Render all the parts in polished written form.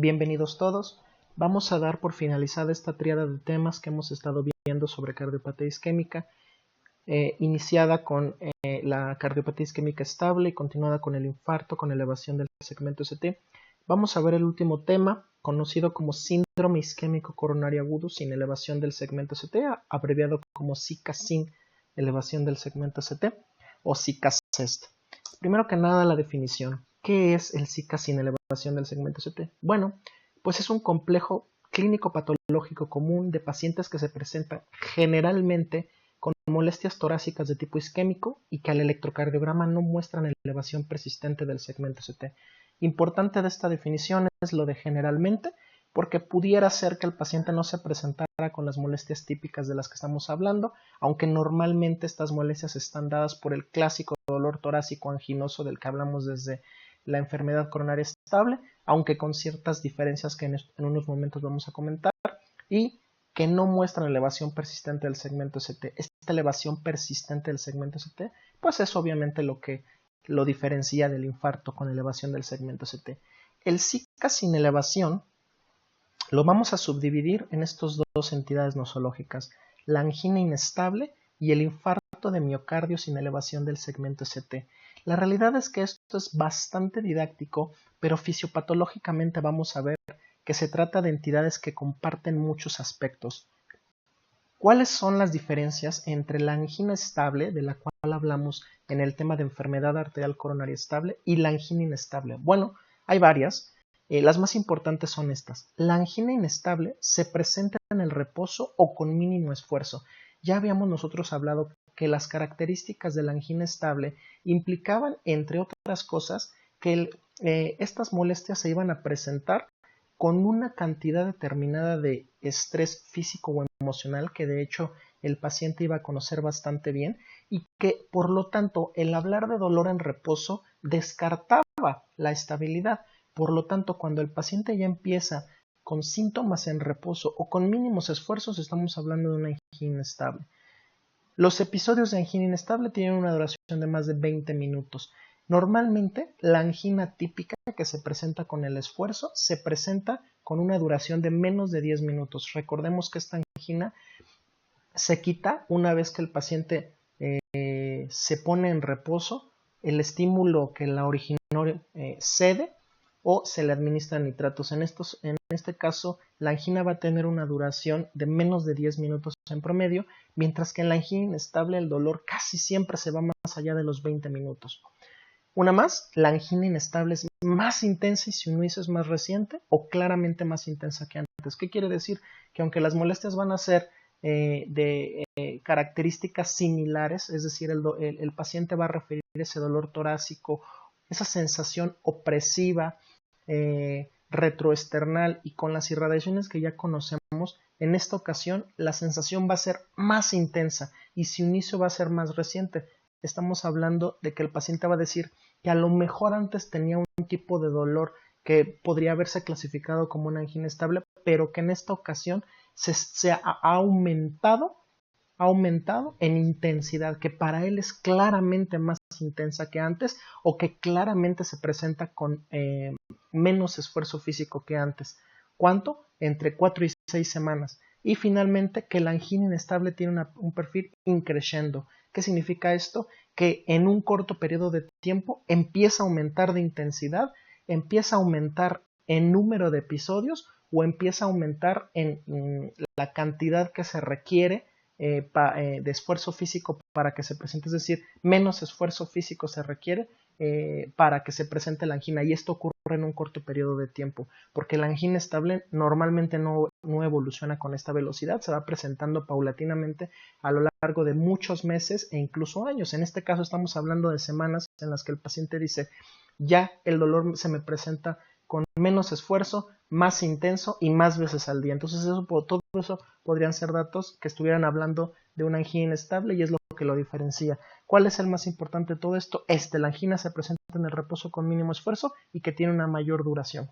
Bienvenidos todos. Vamos a dar por finalizada esta tríada de temas que hemos estado viendo sobre cardiopatía isquémica, iniciada con la cardiopatía isquémica estable y continuada con el infarto con elevación del segmento ST. Vamos a ver el último tema, conocido como síndrome isquémico coronario agudo sin elevación del segmento ST, abreviado como SICA sin elevación del segmento ST o SICA-CEST. Primero que nada, la definición. ¿Qué es el SICA sin elevación del segmento ST? Bueno, pues es un complejo clínico patológico común de pacientes que se presentan generalmente con molestias torácicas de tipo isquémico y que al electrocardiograma no muestran elevación persistente del segmento ST. Importante de esta definición es lo de generalmente, porque pudiera ser que el paciente no se presentara con las molestias típicas de las que estamos hablando, aunque normalmente estas molestias están dadas por el clásico dolor torácico anginoso del que hablamos desde la enfermedad coronaria estable, aunque con ciertas diferencias que en unos momentos vamos a comentar, y que no muestran elevación persistente del segmento ST. Esta elevación persistente del segmento ST, pues es obviamente lo que lo diferencia del infarto con elevación del segmento ST. El SICA sin elevación lo vamos a subdividir en estas dos entidades nosológicas, la angina inestable y el infarto de miocardio sin elevación del segmento ST. La realidad es que esto es bastante didáctico, pero fisiopatológicamente vamos a ver que se trata de entidades que comparten muchos aspectos. ¿Cuáles son las diferencias entre la angina estable, de la cual hablamos en el tema de enfermedad arterial coronaria estable, y la angina inestable? Bueno, hay varias. Las más importantes son estas. La angina inestable se presenta en el reposo o con mínimo esfuerzo. Ya habíamos nosotros hablado que las características de la angina estable implicaban, entre otras cosas, que estas molestias se iban a presentar con una cantidad determinada de estrés físico o emocional que de hecho el paciente iba a conocer bastante bien y que por lo tanto el hablar de dolor en reposo descartaba la estabilidad. Por lo tanto, cuando el paciente ya empieza con síntomas en reposo o con mínimos esfuerzos, estamos hablando de una angina inestable. Los episodios de angina inestable tienen una duración de más de 20 minutos. Normalmente, la angina típica que se presenta con el esfuerzo se presenta con una duración de menos de 10 minutos. Recordemos que esta angina se quita una vez que el paciente se pone en reposo, el estímulo que la originó cede o se le administran nitratos. En este caso, la angina va a tener una duración de menos de 10 minutos en promedio, mientras que en la angina inestable el dolor casi siempre se va más allá de los 20 minutos. Una más, la angina inestable es más intensa y su inicio es más reciente o claramente más intensa que antes. ¿Qué quiere decir? Que aunque las molestias van a ser de características similares, es decir, el paciente va a referir ese dolor torácico, esa sensación opresiva, retroesternal y con las irradiaciones que ya conocemos, en esta ocasión la sensación va a ser más intensa y su inicio va a ser más reciente. Estamos hablando de que el paciente va a decir que a lo mejor antes tenía un tipo de dolor que podría haberse clasificado como una angina estable, pero que en esta ocasión se ha aumentado en intensidad, que para él es claramente más intensa que antes o que claramente se presenta con menos esfuerzo físico que antes. ¿Cuánto? Entre 4 y 6 semanas. Y finalmente que la angina inestable tiene un perfil increciendo. ¿Qué significa esto? Que en un corto periodo de tiempo empieza a aumentar de intensidad, empieza a aumentar en número de episodios o empieza a aumentar en la cantidad que se requiere de esfuerzo físico para que se presente, es decir, menos esfuerzo físico se requiere para que se presente la angina, y esto ocurre en un corto periodo de tiempo, porque la angina estable normalmente no evoluciona con esta velocidad, se va presentando paulatinamente a lo largo de muchos meses e incluso años. En este caso estamos hablando de semanas en las que el paciente dice, ya el dolor se me presenta con menos esfuerzo, más intenso y más veces al día. Entonces todo eso podrían ser datos que estuvieran hablando de una angina inestable y es lo que lo diferencia. ¿Cuál es el más importante de todo esto? La angina se presenta en el reposo con mínimo esfuerzo y que tiene una mayor duración.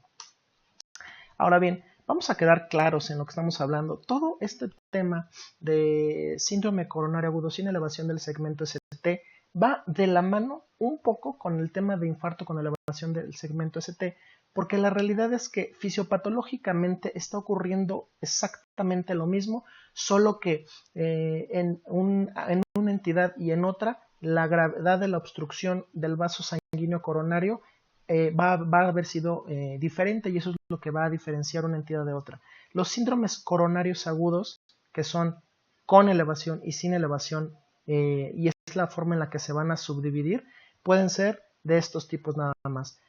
Ahora bien, vamos a quedar claros en lo que estamos hablando. Todo este tema de síndrome coronario agudo sin elevación del segmento ST va de la mano un poco con el tema de infarto con elevación del segmento ST, Porque la realidad es que fisiopatológicamente está ocurriendo exactamente lo mismo, solo que en una entidad y en otra, la gravedad de la obstrucción del vaso sanguíneo coronario va a haber sido diferente, y eso es lo que va a diferenciar una entidad de otra. Los síndromes coronarios agudos, que son con elevación y sin elevación, y es la forma en la que se van a subdividir, pueden ser de estos tipos nada más.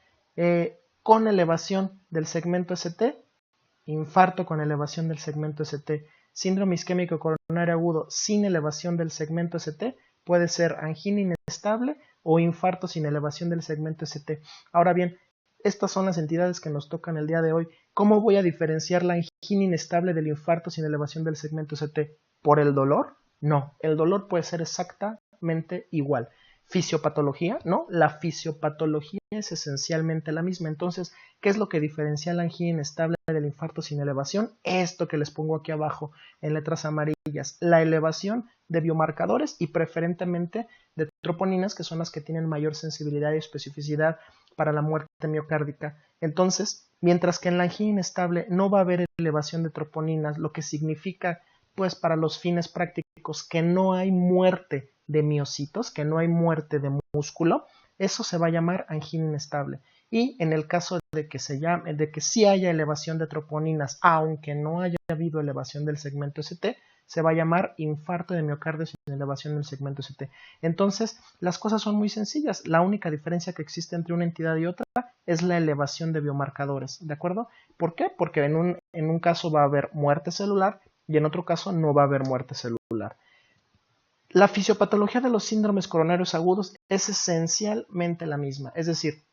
Con elevación del segmento ST, infarto con elevación del segmento ST, síndrome isquémico coronario agudo sin elevación del segmento ST, puede ser angina inestable o infarto sin elevación del segmento ST. Ahora bien, estas son las entidades que nos tocan el día de hoy. ¿Cómo voy a diferenciar la angina inestable del infarto sin elevación del segmento ST? ¿Por el dolor? No, el dolor puede ser exactamente igual. Fisiopatología, ¿no? La fisiopatología es esencialmente la misma. Entonces, ¿qué es lo que diferencia la angina inestable del infarto sin elevación? Esto que les pongo aquí abajo en letras amarillas, la elevación de biomarcadores y preferentemente de troponinas, que son las que tienen mayor sensibilidad y especificidad para la muerte miocárdica. Entonces, mientras que en la angina inestable no va a haber elevación de troponinas, lo que significa, pues, para los fines prácticos, que no hay muerte de miocitos, que no hay muerte de músculo, eso se va a llamar angina inestable. Y en el caso de que sí haya elevación de troponinas, aunque no haya habido elevación del segmento ST, se va a llamar infarto de miocardio sin elevación del segmento ST. Entonces, las cosas son muy sencillas. La única diferencia que existe entre una entidad y otra es la elevación de biomarcadores, ¿de acuerdo? ¿Por qué? Porque en un caso va a haber muerte celular y en otro caso no va a haber muerte celular. La fisiopatología de los síndromes coronarios agudos es esencialmente la misma, es decir,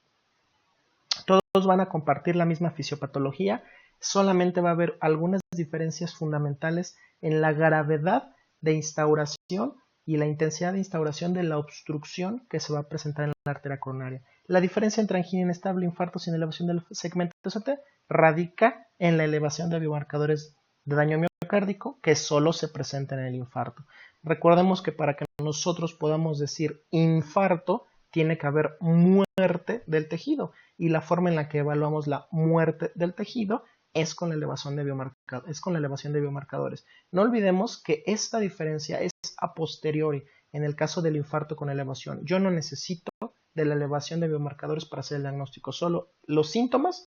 todos van a compartir la misma fisiopatología, solamente va a haber algunas diferencias fundamentales en la gravedad de instauración y la intensidad de instauración de la obstrucción que se va a presentar en la arteria coronaria. La diferencia entre angina inestable e infarto sin elevación del segmento ST radica en la elevación de biomarcadores de daño miocárdico que solo se presentan en el infarto. Recordemos que para que nosotros podamos decir infarto, tiene que haber muerte del tejido, y la forma en la que evaluamos la muerte del tejido es con la elevación de biomarcadores. No olvidemos que esta diferencia es a posteriori en el caso del infarto con elevación. Yo no necesito de la elevación de biomarcadores para hacer el diagnóstico, solo los síntomas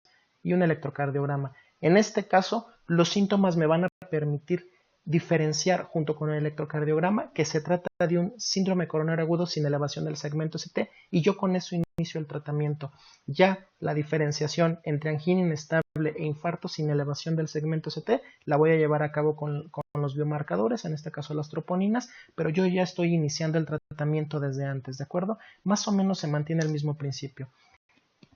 y un electrocardiograma. En este caso, los síntomas me van a permitir diferenciar junto con el electrocardiograma que se trata de un síndrome coronario agudo sin elevación del segmento ST, y yo con eso inicio el tratamiento. Ya la diferenciación entre angina inestable e infarto sin elevación del segmento ST la voy a llevar a cabo con los biomarcadores, en este caso las troponinas, pero yo ya estoy iniciando el tratamiento desde antes, ¿de acuerdo? Más o menos se mantiene el mismo principio.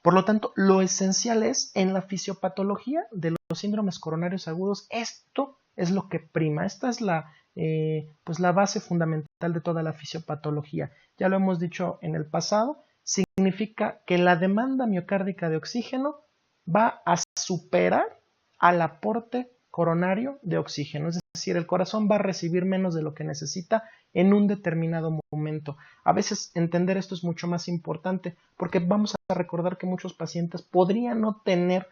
Por lo tanto, lo esencial es en la fisiopatología de los síndromes coronarios agudos, esto es lo que prima. Esta es pues la base fundamental de toda la fisiopatología. Ya lo hemos dicho en el pasado, significa que la demanda miocárdica de oxígeno va a superar al aporte coronario de oxígeno. Es decir, el corazón va a recibir menos de lo que necesita en un determinado momento. A veces entender esto es mucho más importante porque vamos a recordar que muchos pacientes podrían no tener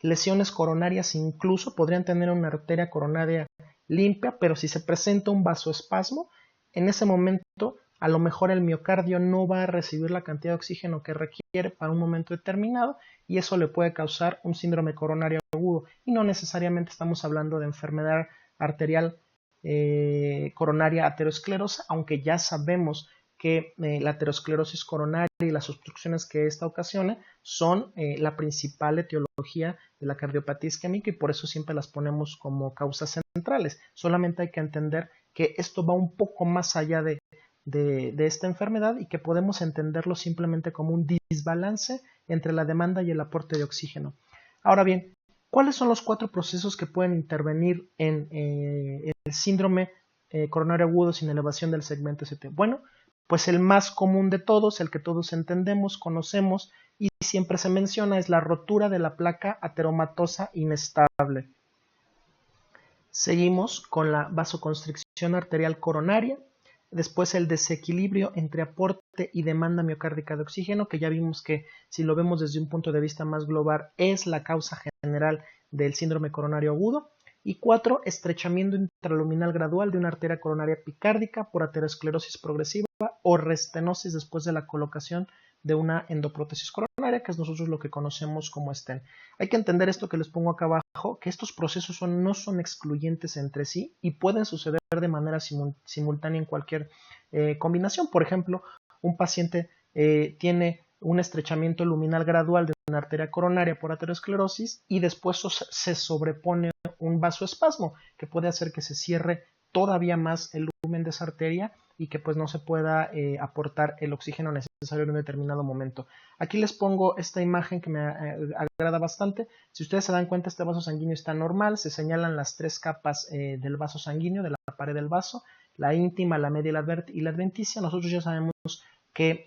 lesiones coronarias, incluso podrían tener una arteria coronaria limpia, pero si se presenta un vasoespasmo, en ese momento a lo mejor el miocardio no va a recibir la cantidad de oxígeno que requiere para un momento determinado, y eso le puede causar un síndrome coronario agudo. Y no necesariamente estamos hablando de enfermedad arterial coronaria aterosclerosa, aunque ya sabemos que la aterosclerosis coronaria y las obstrucciones que esta ocasiona son la principal etiología de la cardiopatía isquémica, y por eso siempre las ponemos como causas centrales. Solamente hay que entender que esto va un poco más allá de esta enfermedad, y que podemos entenderlo simplemente como un desbalance entre la demanda y el aporte de oxígeno. Ahora bien, ¿cuáles son los 4 procesos que pueden intervenir en el síndrome coronario agudo sin elevación del segmento ST? Bueno, pues el más común de todos, el que todos entendemos, conocemos y siempre se menciona, es la rotura de la placa ateromatosa inestable. Seguimos con la vasoconstricción arterial coronaria, después el desequilibrio entre aporte y demanda miocárdica de oxígeno, que ya vimos que si lo vemos desde un punto de vista más global es la causa general del síndrome coronario agudo. Y 4, estrechamiento intraluminal gradual de una arteria coronaria epicárdica por aterosclerosis progresiva o restenosis después de la colocación de una endoprótesis coronaria, que es nosotros lo que conocemos como stent. Hay que entender esto que les pongo acá abajo, que estos procesos no son excluyentes entre sí y pueden suceder de manera simultánea en cualquier combinación. Por ejemplo, un paciente tiene un estrechamiento luminal gradual de una arteria coronaria por aterosclerosis y después se sobrepone un vasoespasmo que puede hacer que se cierre todavía más el lumen de esa arteria y que pues no se pueda aportar el oxígeno necesario en un determinado momento. Aquí les pongo esta imagen que me agrada bastante. Si ustedes se dan cuenta, este vaso sanguíneo está normal, se señalan las 3 capas del vaso sanguíneo, de la pared del vaso, la íntima, la media y la adventicia. Nosotros ya sabemos que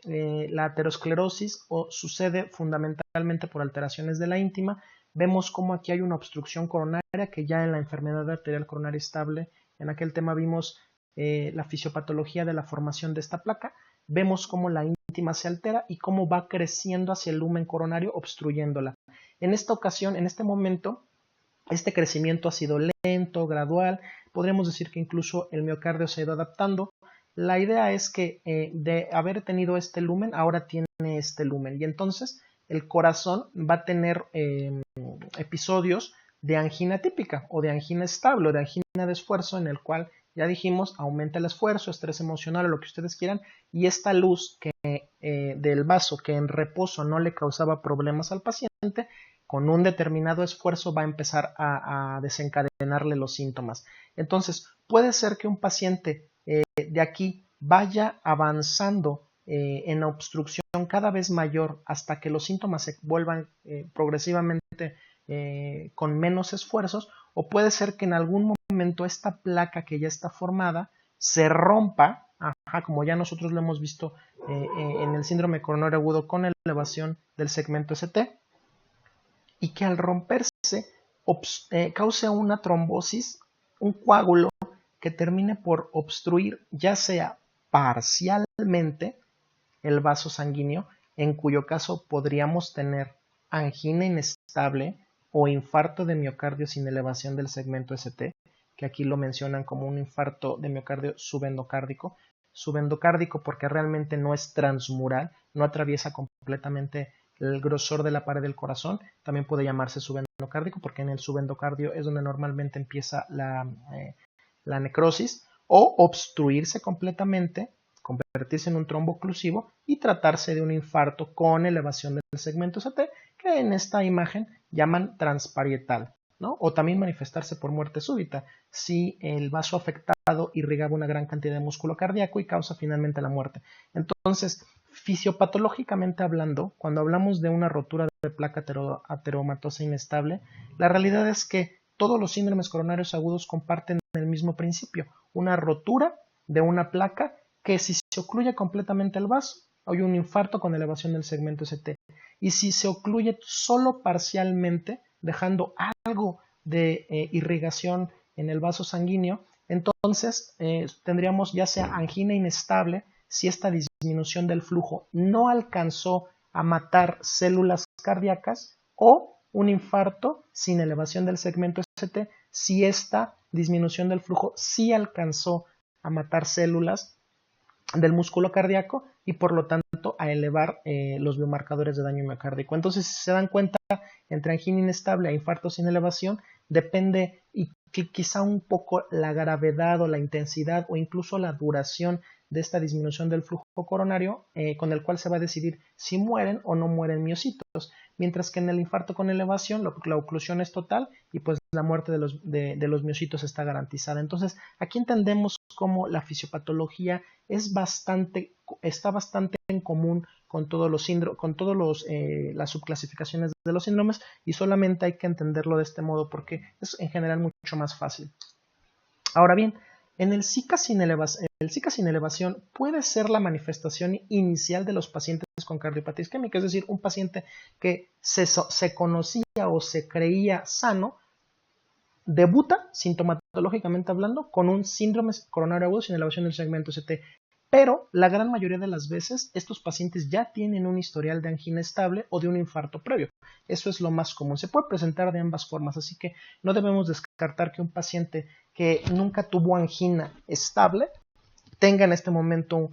la aterosclerosis sucede fundamentalmente por alteraciones de la íntima. Vemos cómo aquí hay una obstrucción coronaria que ya en la enfermedad arterial coronaria estable, en aquel tema vimos la fisiopatología de la formación de esta placa. Vemos cómo la íntima se altera y cómo va creciendo hacia el lumen coronario obstruyéndola. En esta ocasión, en este momento, este crecimiento ha sido lento, gradual. Podríamos decir que incluso el miocardio se ha ido adaptando. La idea es que de haber tenido este lumen, ahora tiene este lumen. Y entonces el corazón va a tener episodios de angina típica o de angina estable o de angina de esfuerzo, en el cual ya dijimos aumenta el esfuerzo, estrés emocional o lo que ustedes quieran, y esta luz del vaso que en reposo no le causaba problemas al paciente, con un determinado esfuerzo va a empezar a desencadenarle los síntomas. Entonces puede ser que un paciente de aquí vaya avanzando en la obstrucción cada vez mayor hasta que los síntomas se vuelvan progresivamente con menos esfuerzos, o puede ser que en algún momento esta placa que ya está formada se rompa, como ya nosotros lo hemos visto en el síndrome coronario agudo con elevación del segmento ST, y que al romperse cause una trombosis, un coágulo que termine por obstruir ya sea parcialmente el vaso sanguíneo, en cuyo caso podríamos tener angina inestable o infarto de miocardio sin elevación del segmento ST, que aquí lo mencionan como un infarto de miocardio subendocárdico. Subendocárdico porque realmente no es transmural, no atraviesa completamente el grosor de la pared del corazón. También puede llamarse subendocárdico porque en el subendocardio es donde normalmente empieza la necrosis, o obstruirse completamente, convertirse en un trombo oclusivo y tratarse de un infarto con elevación del segmento ST, que en esta imagen llaman transparietal, ¿no? O también manifestarse por muerte súbita, si el vaso afectado irrigaba una gran cantidad de músculo cardíaco y causa finalmente la muerte. Entonces, fisiopatológicamente hablando, cuando hablamos de una rotura de placa ateromatosa inestable, la realidad es que todos los síndromes coronarios agudos comparten el mismo principio, una rotura de una placa que si se ocluye completamente el vaso, hay un infarto con elevación del segmento ST. Y si se ocluye solo parcialmente, dejando algo de irrigación en el vaso sanguíneo, entonces tendríamos ya sea angina inestable, si esta disminución del flujo no alcanzó a matar células cardíacas, o un infarto sin elevación del segmento ST, si esta disminución del flujo sí alcanzó a matar células del músculo cardíaco y por lo tanto a elevar los biomarcadores de daño miocárdico. Entonces, si se dan cuenta, entre angina inestable e infarto sin elevación depende y quizá un poco la gravedad o la intensidad o incluso la duración de esta disminución del flujo coronario, con el cual se va a decidir si mueren o no mueren miocitos, mientras que en el infarto con elevación la oclusión es total y pues la muerte de los miocitos está garantizada. Entonces, aquí entendemos cómo la fisiopatología está bastante en común con todos los las subclasificaciones de los síndromes, y solamente hay que entenderlo de este modo porque es en general mucho más fácil. Ahora bien, en el Zika sin elevación puede ser la manifestación inicial de los pacientes con cardiopatía isquémica, es decir, un paciente que se conocía o se creía sano, debuta sintomatológicamente hablando con un síndrome coronario agudo sin elevación del segmento ST, pero la gran mayoría de las veces estos pacientes ya tienen un historial de angina estable o de un infarto previo. Eso es lo más común. Se puede presentar de ambas formas, así que no debemos descartar que un paciente que nunca tuvo angina estable tenga en este momento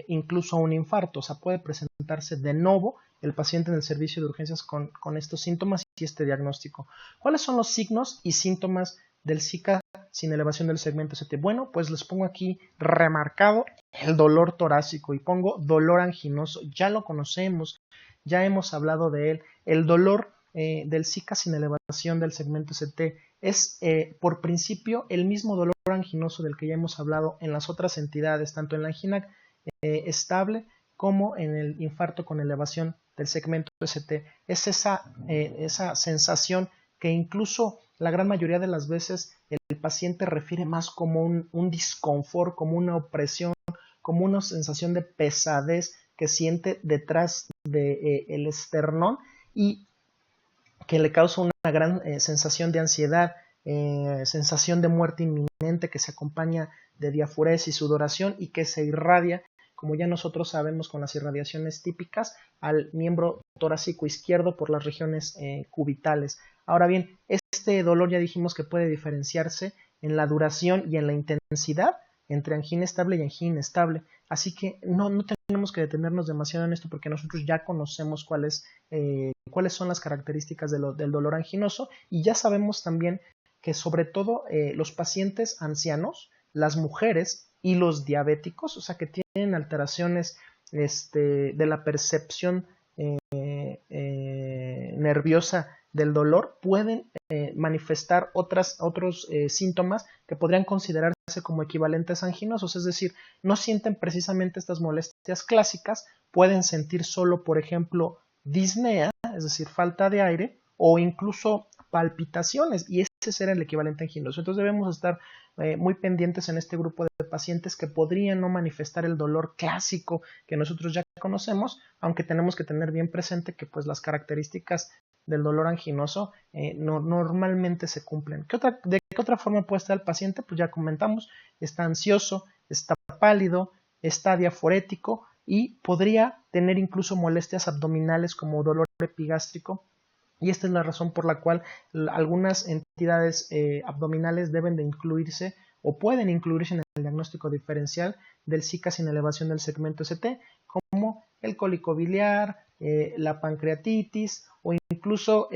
incluso un infarto. O sea, puede presentarse de nuevo el paciente en el servicio de urgencias con estos síntomas y este diagnóstico. ¿Cuáles son los signos y síntomas del Zika sin elevación del segmento ST? Bueno, pues les pongo aquí remarcado el dolor torácico y pongo dolor anginoso. Ya lo conocemos, ya hemos hablado de él. El dolor del Zika sin elevación del segmento ST es por principio el mismo dolor anginoso del que ya hemos hablado en las otras entidades, tanto en la angina estable como en el infarto con elevación del segmento ST. Es esa sensación que incluso la gran mayoría de las veces el paciente refiere más como un disconfort, como una opresión, como una sensación de pesadez que siente detrás del esternón y que le causa una gran sensación de ansiedad, sensación de muerte inminente que se acompaña de diafuresis, sudoración y que se irradia, como ya nosotros sabemos con las irradiaciones típicas, al miembro torácico izquierdo por las regiones cubitales. Ahora bien, este dolor ya dijimos que puede diferenciarse en la duración y en la intensidad entre angina estable y angina inestable, así que no tenemos que detenernos demasiado en esto porque nosotros ya conocemos cuáles son las características del dolor anginoso y ya sabemos también que sobre todo los pacientes ancianos, las mujeres y los diabéticos, o sea que tienen alteraciones de la percepción nerviosa del dolor, pueden manifestar otros síntomas que podrían considerarse como equivalentes anginosos, es decir, no sienten precisamente estas molestias clásicas, pueden sentir solo, por ejemplo, disnea, es decir, falta de aire, o incluso palpitaciones, y ese será el equivalente anginoso. Entonces debemos estar muy pendientes en este grupo de pacientes que podrían no manifestar el dolor clásico que nosotros ya conocemos, aunque tenemos que tener bien presente que pues las características del dolor anginoso normalmente se cumplen. ¿De qué otra forma puede estar el paciente? Pues ya comentamos, está ansioso, está pálido, está diaforético y podría tener incluso molestias abdominales como dolor epigástrico. Y esta es la razón por la cual algunas entidades abdominales deben de incluirse o pueden incluirse en el diagnóstico diferencial del Zika sin elevación del segmento ST, como el cólico biliar, la pancreatitis o incluso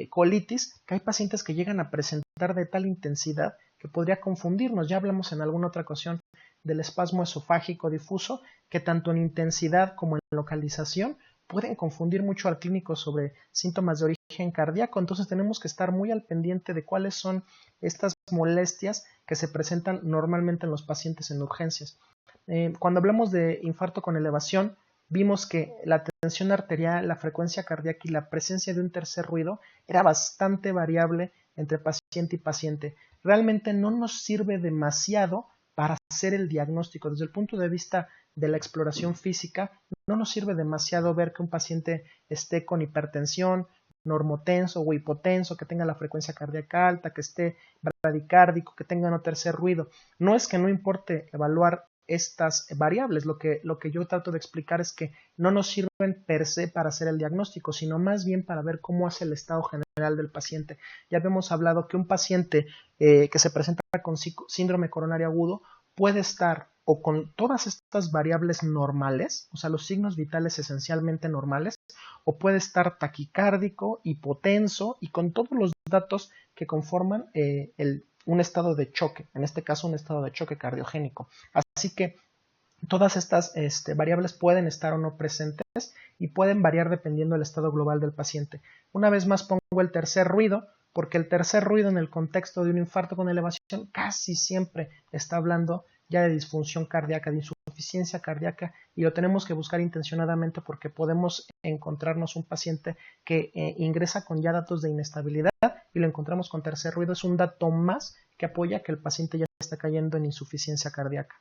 colitis, que hay pacientes que llegan a presentar de tal intensidad que podría confundirnos. Ya hablamos en alguna otra ocasión del espasmo esofágico difuso, que tanto en intensidad como en localización pueden confundir mucho al clínico sobre síntomas de origen cardíaco, entonces tenemos que estar muy al pendiente de cuáles son estas molestias que se presentan normalmente en los pacientes en urgencias. Cuando hablamos de infarto con elevación, vimos que la tensión arterial, la frecuencia cardíaca y la presencia de un tercer ruido era bastante variable entre paciente y paciente. Realmente no nos sirve demasiado para hacer el diagnóstico. Desde el punto de vista de la exploración física, no nos sirve demasiado ver que un paciente esté con hipertensión, normotenso o hipotenso, que tenga la frecuencia cardíaca alta, que esté bradicárdico, que tenga un tercer ruido. No es que no importe evaluar estas variables, lo que yo trato de explicar es que no nos sirven per se para hacer el diagnóstico, sino más bien para ver cómo hace el estado general del paciente. Ya habíamos hablado que un paciente que se presenta con síndrome coronario agudo puede estar o con todas estas variables normales, o sea, los signos vitales esencialmente normales, o puede estar taquicárdico, hipotenso y con todos los datos que conforman un estado de choque, en este caso un estado de choque cardiogénico. Así que todas estas variables pueden estar o no presentes y pueden variar dependiendo del estado global del paciente. Una vez más pongo el tercer ruido, porque el tercer ruido en el contexto de un infarto con elevación casi siempre está hablando ya de disfunción cardíaca, de insuficiencia cardíaca, y lo tenemos que buscar intencionadamente porque podemos encontrarnos un paciente que ingresa con ya datos de inestabilidad y lo encontramos con tercer ruido. Es un dato más que apoya que el paciente ya está cayendo en insuficiencia cardíaca.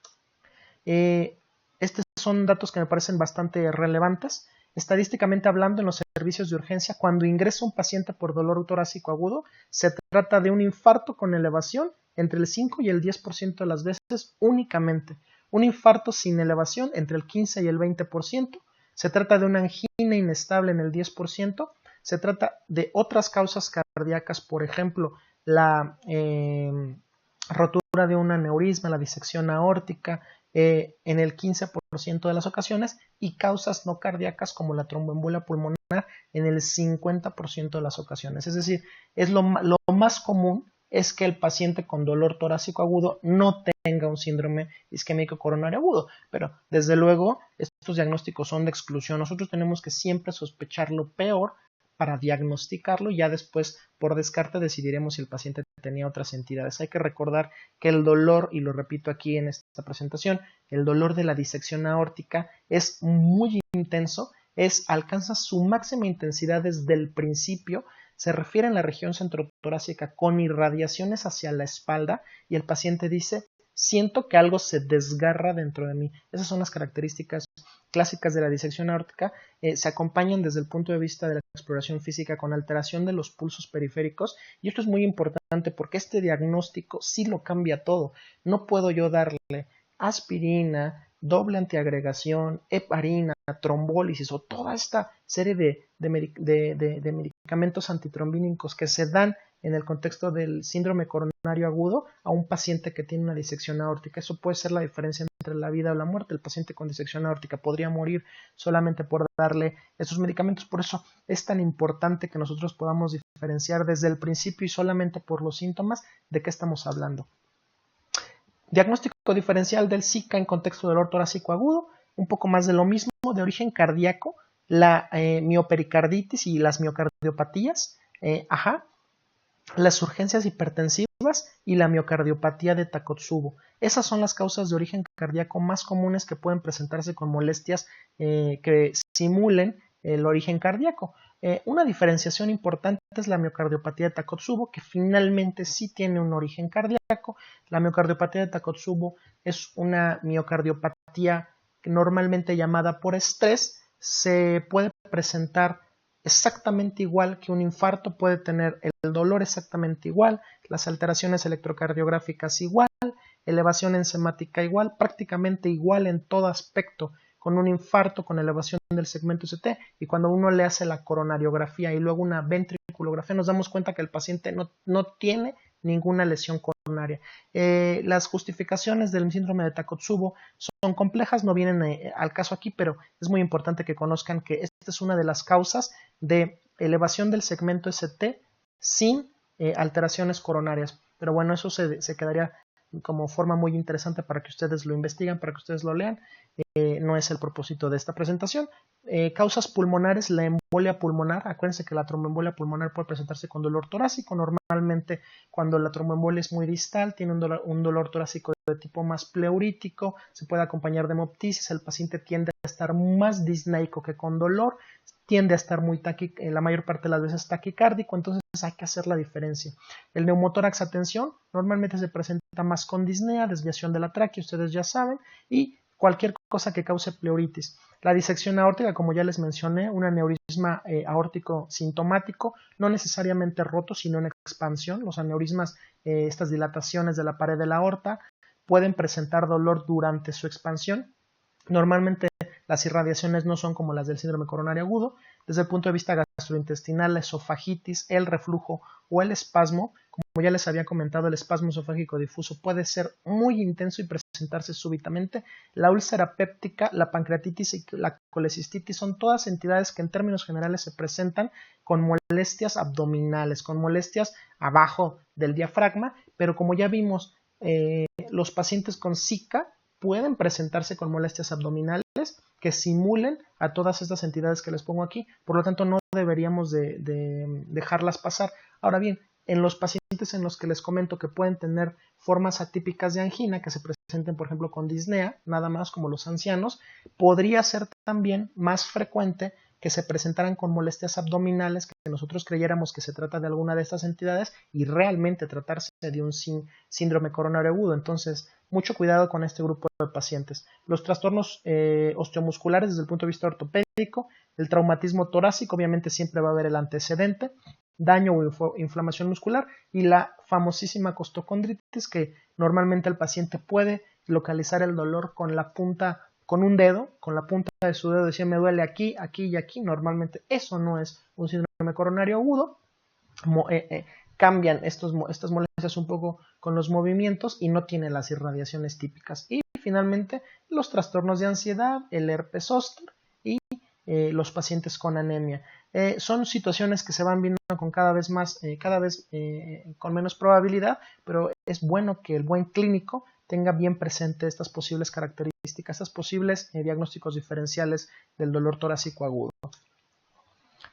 Estos son datos que me parecen bastante relevantes. Estadísticamente hablando, en los servicios de urgencia, cuando ingresa un paciente por dolor torácico agudo, se trata de un infarto con elevación entre el 5 y el 10% de las veces únicamente. Un infarto sin elevación entre el 15 y el 20%. Se trata de una angina inestable en el 10%. Se trata de otras causas cardíacas, por ejemplo, la rotura de un aneurisma, la disección aórtica, en el 15% de las ocasiones, y causas no cardíacas como la tromboembolia pulmonar en el 50% de las ocasiones. Es decir, es lo más común es que el paciente con dolor torácico agudo no tenga un síndrome isquémico coronario agudo, pero desde luego estos diagnósticos son de exclusión. Nosotros tenemos que siempre sospechar lo peor para diagnosticarlo y ya después por descarte decidiremos si el paciente tenía otras entidades. Hay que recordar que el dolor, y lo repito aquí en esta presentación, el dolor de la disección aórtica es muy intenso, alcanza su máxima intensidad desde el principio, se refiere en la región centrotorácica con irradiaciones hacia la espalda y el paciente dice: siento que algo se desgarra dentro de mí. Esas son las características clásicas de la disección aórtica. Se acompañan desde el punto de vista de la exploración física con alteración de los pulsos periféricos, y esto es muy importante porque este diagnóstico sí lo cambia todo. No puedo yo darle aspirina, doble antiagregación, heparina, trombólisis o toda esta serie de medicamentos antitrombínicos que se dan en el contexto del síndrome coronario agudo a un paciente que tiene una disección aórtica. Eso puede ser la diferencia entre la vida o la muerte. El paciente con disección aórtica podría morir solamente por darle esos medicamentos. Por eso es tan importante que nosotros podamos diferenciar desde el principio y solamente por los síntomas de qué estamos hablando. Diagnóstico diferencial del Zika en contexto de dolor torácico agudo, un poco más de lo mismo, de origen cardíaco, la miopericarditis y las miocardiopatías, las urgencias hipertensivas y la miocardiopatía de Takotsubo. Esas son las causas de origen cardíaco más comunes que pueden presentarse con molestias que simulen el origen cardíaco. Una diferenciación importante es la miocardiopatía de Takotsubo, que finalmente sí tiene un origen cardíaco. La miocardiopatía de Takotsubo es una miocardiopatía normalmente llamada por estrés. Se puede presentar exactamente igual que un infarto, puede tener el dolor exactamente igual, las alteraciones electrocardiográficas igual, elevación enzimática igual, prácticamente igual en todo aspecto con un infarto, con elevación del segmento ST, y cuando uno le hace la coronariografía y luego una ventriculografía nos damos cuenta que el paciente no tiene ninguna lesión coronaria. Las justificaciones del síndrome de Takotsubo son complejas, no vienen al caso aquí, pero es muy importante que conozcan que esta es una de las causas de elevación del segmento ST sin alteraciones coronarias. Pero bueno, eso se quedaría como forma muy interesante para que ustedes lo investiguen, para que ustedes lo lean. No es el propósito de esta presentación. Causas pulmonares, la embolia pulmonar. Acuérdense que la tromboembolia pulmonar puede presentarse con dolor torácico. Normalmente cuando la tromboembolia es muy distal, tiene un dolor torácico de tipo más pleurítico, se puede acompañar de hemoptisis. El paciente tiende a estar más disneico que con dolor, tiende a estar muy la mayor parte de las veces taquicárdico, entonces hay que hacer la diferencia. El neumotórax a tensión normalmente se presenta más con disnea, desviación de la tráquea, ustedes ya saben, y cualquier cosa que cause pleuritis. La disección aórtica, como ya les mencioné, un aneurisma aórtico sintomático, no necesariamente roto, sino en expansión. Los aneurismas, estas dilataciones de la pared de la aorta, pueden presentar dolor durante su expansión. Normalmente las irradiaciones no son como las del síndrome coronario agudo. Desde el punto de vista gastrointestinal, la esofagitis, el reflujo o el espasmo, como ya les había comentado, el espasmo esofágico difuso puede ser muy intenso y presentarse súbitamente. La úlcera péptica, la pancreatitis y la colecistitis son todas entidades que en términos generales se presentan con molestias abdominales, con molestias abajo del diafragma, pero como ya vimos, los pacientes con Zika pueden presentarse con molestias abdominales que simulen a todas estas entidades que les pongo aquí, por lo tanto no deberíamos de dejarlas pasar. Ahora bien, en los pacientes en los que les comento que pueden tener formas atípicas de angina, que se presenten por ejemplo con disnea, nada más como los ancianos, podría ser también más frecuente que se presentaran con molestias abdominales, que nosotros creyéramos que se trata de alguna de estas entidades y realmente tratarse de un síndrome coronario agudo. Entonces, mucho cuidado con este grupo de pacientes. Los trastornos osteomusculares desde el punto de vista ortopédico, el traumatismo torácico, obviamente siempre va a haber el antecedente, daño o inflamación muscular, y la famosísima costocondritis, que normalmente el paciente puede localizar el dolor con la punta, con un dedo, con la punta de su dedo, decía me duele aquí, aquí y aquí. Normalmente eso no es un síndrome coronario agudo. Cambian estas molestias un poco con los movimientos y no tiene las irradiaciones típicas. Y finalmente los trastornos de ansiedad, el herpes zóster y los pacientes con anemia. Son situaciones que se van viendo con cada vez con menos probabilidad, pero es bueno que el buen clínico tenga bien presente estas posibles características, estos posibles diagnósticos diferenciales del dolor torácico agudo.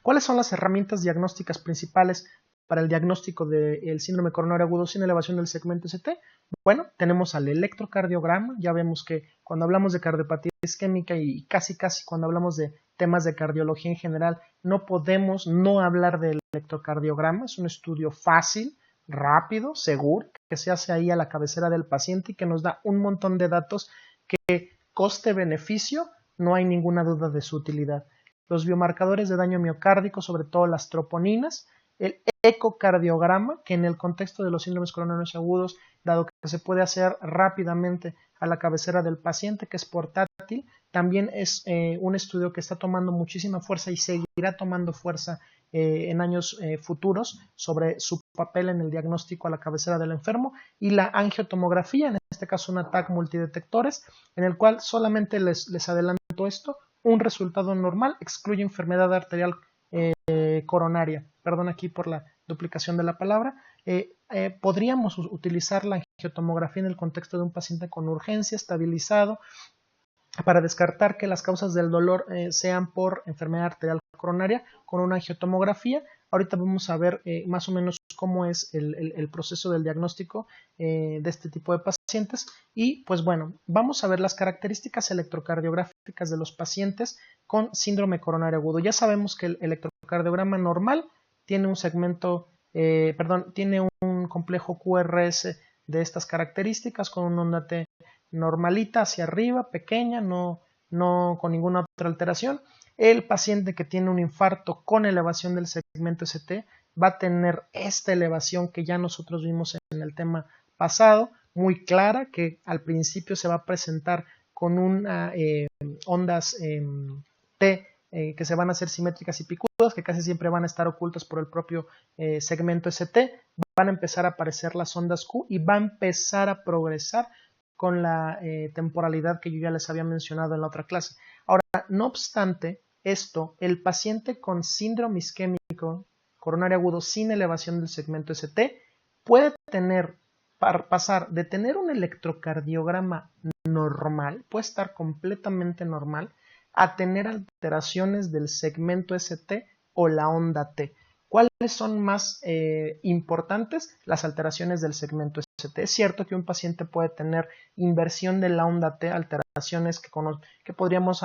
¿Cuáles son las herramientas diagnósticas principales para el diagnóstico del síndrome coronario agudo sin elevación del segmento ST? Bueno, tenemos al electrocardiograma. Ya vemos que cuando hablamos de cardiopatía isquémica y casi cuando hablamos de temas de cardiología en general, no podemos no hablar del electrocardiograma. Es un estudio fácil, rápido, seguro, que se hace ahí a la cabecera del paciente y que nos da un montón de datos que coste-beneficio no hay ninguna duda de su utilidad. Los biomarcadores de daño miocárdico, sobre todo las troponinas, el ecocardiograma, que en el contexto de los síndromes coronarios agudos, dado que se puede hacer rápidamente a la cabecera del paciente, que es portátil, también es un estudio que está tomando muchísima fuerza y seguirá tomando fuerza en años futuros sobre su papel en el diagnóstico a la cabecera del enfermo, y la angiotomografía, en este caso un TAC multidetectores, en el cual solamente les adelanto esto: un resultado normal excluye enfermedad arterial coronaria. Perdón aquí por la duplicación de la palabra. Podríamos utilizar la angiotomografía en el contexto de un paciente con urgencia, estabilizado, para descartar que las causas del dolor sean por enfermedad arterial coronaria con una angiotomografía. Ahorita vamos a ver más o menos cómo es el proceso del diagnóstico de este tipo de pacientes. Y pues bueno, vamos a ver las características electrocardiográficas de los pacientes con síndrome coronario agudo. Ya sabemos que el electrocardiograma normal tiene un segmento, tiene un complejo QRS de estas características con una onda T normalita hacia arriba, pequeña, no con ninguna otra alteración. El paciente que tiene un infarto con elevación del segmento ST va a tener esta elevación que ya nosotros vimos en el tema pasado, muy clara, que al principio se va a presentar con unas ondas T que se van a hacer simétricas y picudas, que casi siempre van a estar ocultas por el propio segmento ST. Van a empezar a aparecer las ondas Q y va a empezar a progresar con la temporalidad que yo ya les había mencionado en la otra clase. Ahora, no obstante esto, el paciente con síndrome isquémico coronario agudo sin elevación del segmento ST puede pasar de tener un electrocardiograma normal, puede estar completamente normal, a tener alteraciones del segmento ST o la onda T. ¿Cuáles son más importantes? Las alteraciones del segmento ST. Es cierto que un paciente puede tener inversión de la onda T, alteraciones que podríamos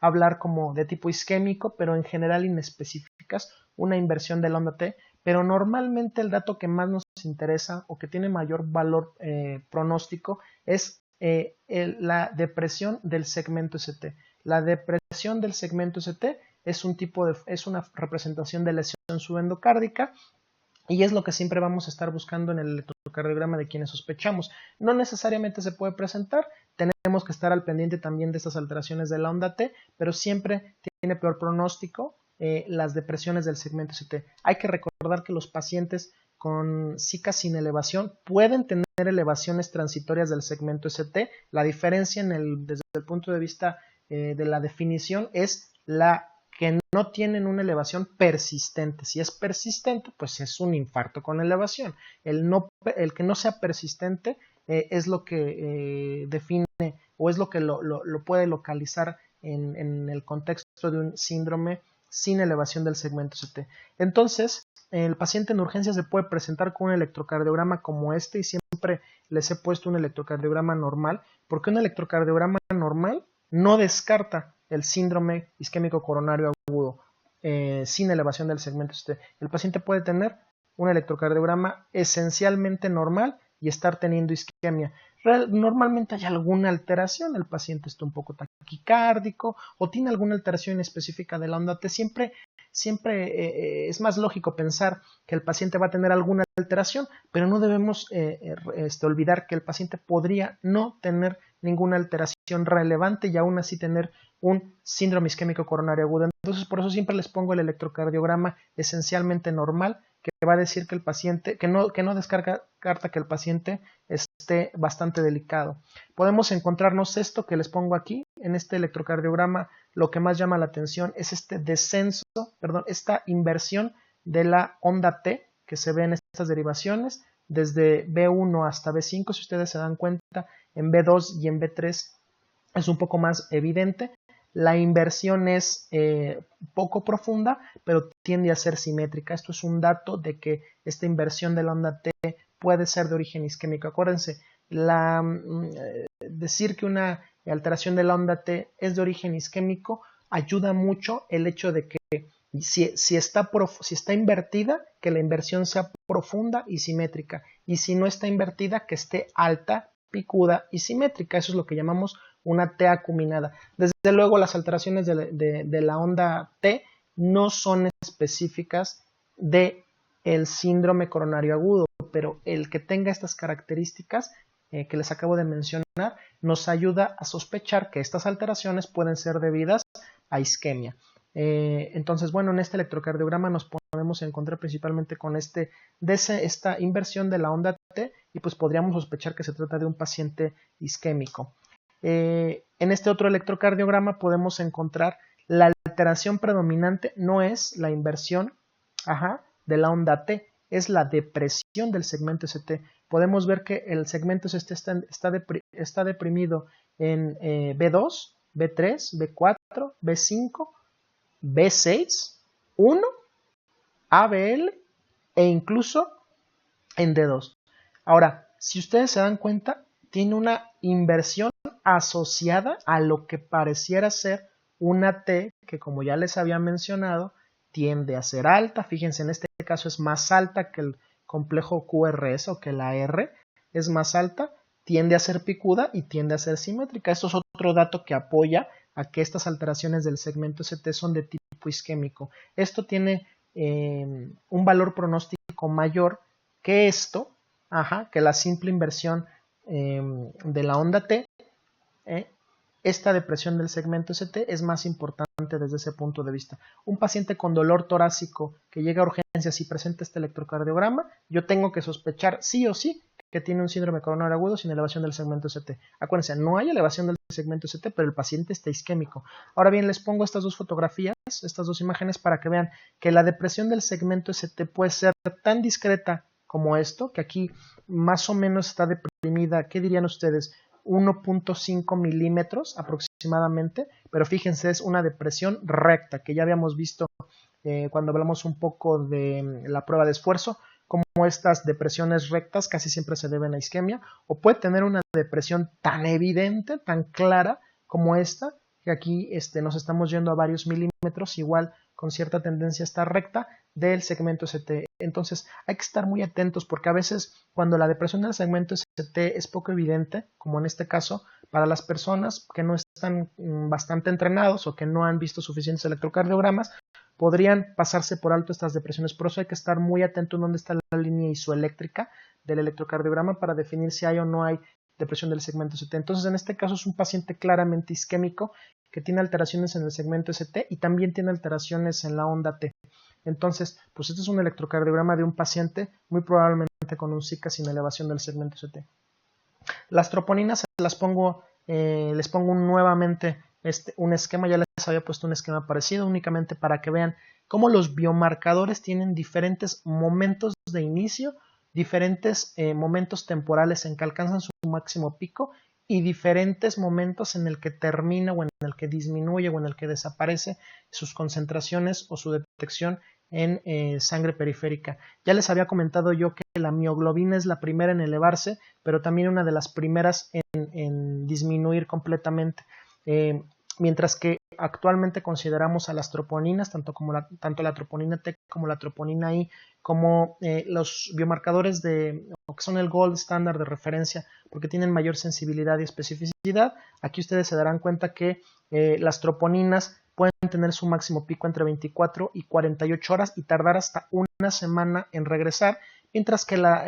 hablar como de tipo isquémico, pero en general inespecíficas, una inversión de la onda T, pero normalmente el dato que más nos interesa o que tiene mayor valor pronóstico es la depresión del segmento ST. La depresión del segmento ST es una representación de lesión subendocárdica y es lo que siempre vamos a estar buscando en el electrocardiograma de quienes sospechamos. No necesariamente se puede presentar, tenemos que estar al pendiente también de estas alteraciones de la onda T, pero siempre tiene peor pronóstico las depresiones del segmento ST. Hay que recordar que los pacientes con SICA sin elevación pueden tener elevaciones transitorias del segmento ST. La diferencia desde el punto de vista de la definición es la que no tienen una elevación persistente. Si es persistente, pues es un infarto con elevación. El que no sea persistente es lo que define o es lo que lo puede localizar en el contexto de un síndrome sin elevación del segmento ST. Entonces, el paciente en urgencia se puede presentar con un electrocardiograma como este, y siempre les he puesto un electrocardiograma normal, porque un electrocardiograma normal no descarta el síndrome isquémico coronario agudo sin elevación del segmento ST. El paciente puede tener un electrocardiograma esencialmente normal y estar teniendo isquemia. Normalmente hay alguna alteración, el paciente está un poco taquicárdico o tiene alguna alteración específica de la onda T. Siempre siempre es más lógico pensar que el paciente va a tener alguna alteración, pero no debemos olvidar que el paciente podría no tener ninguna alteración relevante y aún así tener un síndrome isquémico coronario agudo. Entonces, por eso siempre les pongo el electrocardiograma esencialmente normal, que va a decir que el paciente, que no descarta que el paciente esté bastante delicado. Podemos encontrarnos esto que les pongo aquí, en este electrocardiograma. Lo que más llama la atención es este descenso, esta inversión de la onda T que se ve en estas derivaciones, desde B1 hasta B5, si ustedes se dan cuenta, en B2 y en B3 es un poco más evidente. La inversión es poco profunda, pero tiende a ser simétrica. Esto es un dato de que esta inversión de la onda T puede ser de origen isquémico. Acuérdense, decir que una alteración de la onda T es de origen isquémico ayuda mucho el hecho de que si está invertida, que la inversión sea profunda y simétrica, y si no está invertida, que esté alta, picuda y simétrica. Eso es lo que llamamos una T acuminada. Desde luego, las alteraciones de la onda T no son específicas del síndrome coronario agudo, pero el que tenga estas características que les acabo de mencionar nos ayuda a sospechar que estas alteraciones pueden ser debidas a isquemia. Entonces, bueno, en este electrocardiograma nos podemos encontrar principalmente con esta inversión de la onda T, y pues podríamos sospechar que se trata de un paciente isquémico. En este otro electrocardiograma podemos encontrar la alteración predominante no es la inversión de la onda T, es la depresión del segmento ST. Podemos ver que el segmento ST está deprimido en B2, B3, B4, B5, B6, 1, ABL e incluso en D2. Ahora, si ustedes se dan cuenta, tiene una inversión asociada a lo que pareciera ser una T que, como ya les había mencionado, tiende a ser alta. Fíjense, en este caso es más alta que el complejo QRS o que la R, es más alta, tiende a ser picuda y tiende a ser simétrica. Esto es otro dato que apoya a que estas alteraciones del segmento ST son de tipo isquémico. Esto tiene un valor pronóstico mayor que esto, que la simple inversión de la onda T. Esta depresión del segmento ST es más importante desde ese punto de vista. Un paciente con dolor torácico que llega a urgencias y presenta este electrocardiograma, yo tengo que sospechar sí o sí que tiene un síndrome coronario agudo sin elevación del segmento ST. Acuérdense, no hay elevación del segmento ST, pero el paciente está isquémico. Ahora bien, les pongo estas dos fotografías, estas dos imágenes, para que vean que la depresión del segmento ST puede ser tan discreta como esto, que aquí más o menos está deprimida, ¿qué dirían ustedes? 1.5 milímetros aproximadamente, pero fíjense, es una depresión recta, que ya habíamos visto cuando hablamos un poco de la prueba de esfuerzo, como estas depresiones rectas casi siempre se deben a isquemia, o puede tener una depresión tan evidente, tan clara como esta, que aquí nos estamos yendo a varios milímetros, igual con cierta tendencia a estar recta del segmento ST. Entonces hay que estar muy atentos, porque a veces cuando la depresión del segmento ST es poco evidente, como en este caso, para las personas que no están bastante entrenados o que no han visto suficientes electrocardiogramas, podrían pasarse por alto estas depresiones. Por eso hay que estar muy atento en dónde está la línea isoeléctrica del electrocardiograma para definir si hay o no hay depresión del segmento ST. Entonces, en este caso es un paciente claramente isquémico que tiene alteraciones en el segmento ST y también tiene alteraciones en la onda T. Entonces, pues este es un electrocardiograma de un paciente muy probablemente con un SICA sin elevación del segmento ST. Las troponinas les pongo nuevamente un esquema, ya les había puesto un esquema parecido, únicamente para que vean cómo los biomarcadores tienen diferentes momentos de inicio, diferentes momentos temporales en que alcanzan su máximo pico y diferentes momentos en el que termina o en el que disminuye o en el que desaparece sus concentraciones o su detección en sangre periférica. Ya les había comentado yo que la mioglobina es la primera en elevarse, pero también una de las primeras en disminuir completamente. Mientras que actualmente consideramos a las troponinas, tanto la troponina T como la troponina I, como los biomarcadores que son el gold standard de referencia, porque tienen mayor sensibilidad y especificidad. Aquí ustedes se darán cuenta que las troponinas pueden tener su máximo pico entre 24 y 48 horas y tardar hasta una semana en regresar, mientras que la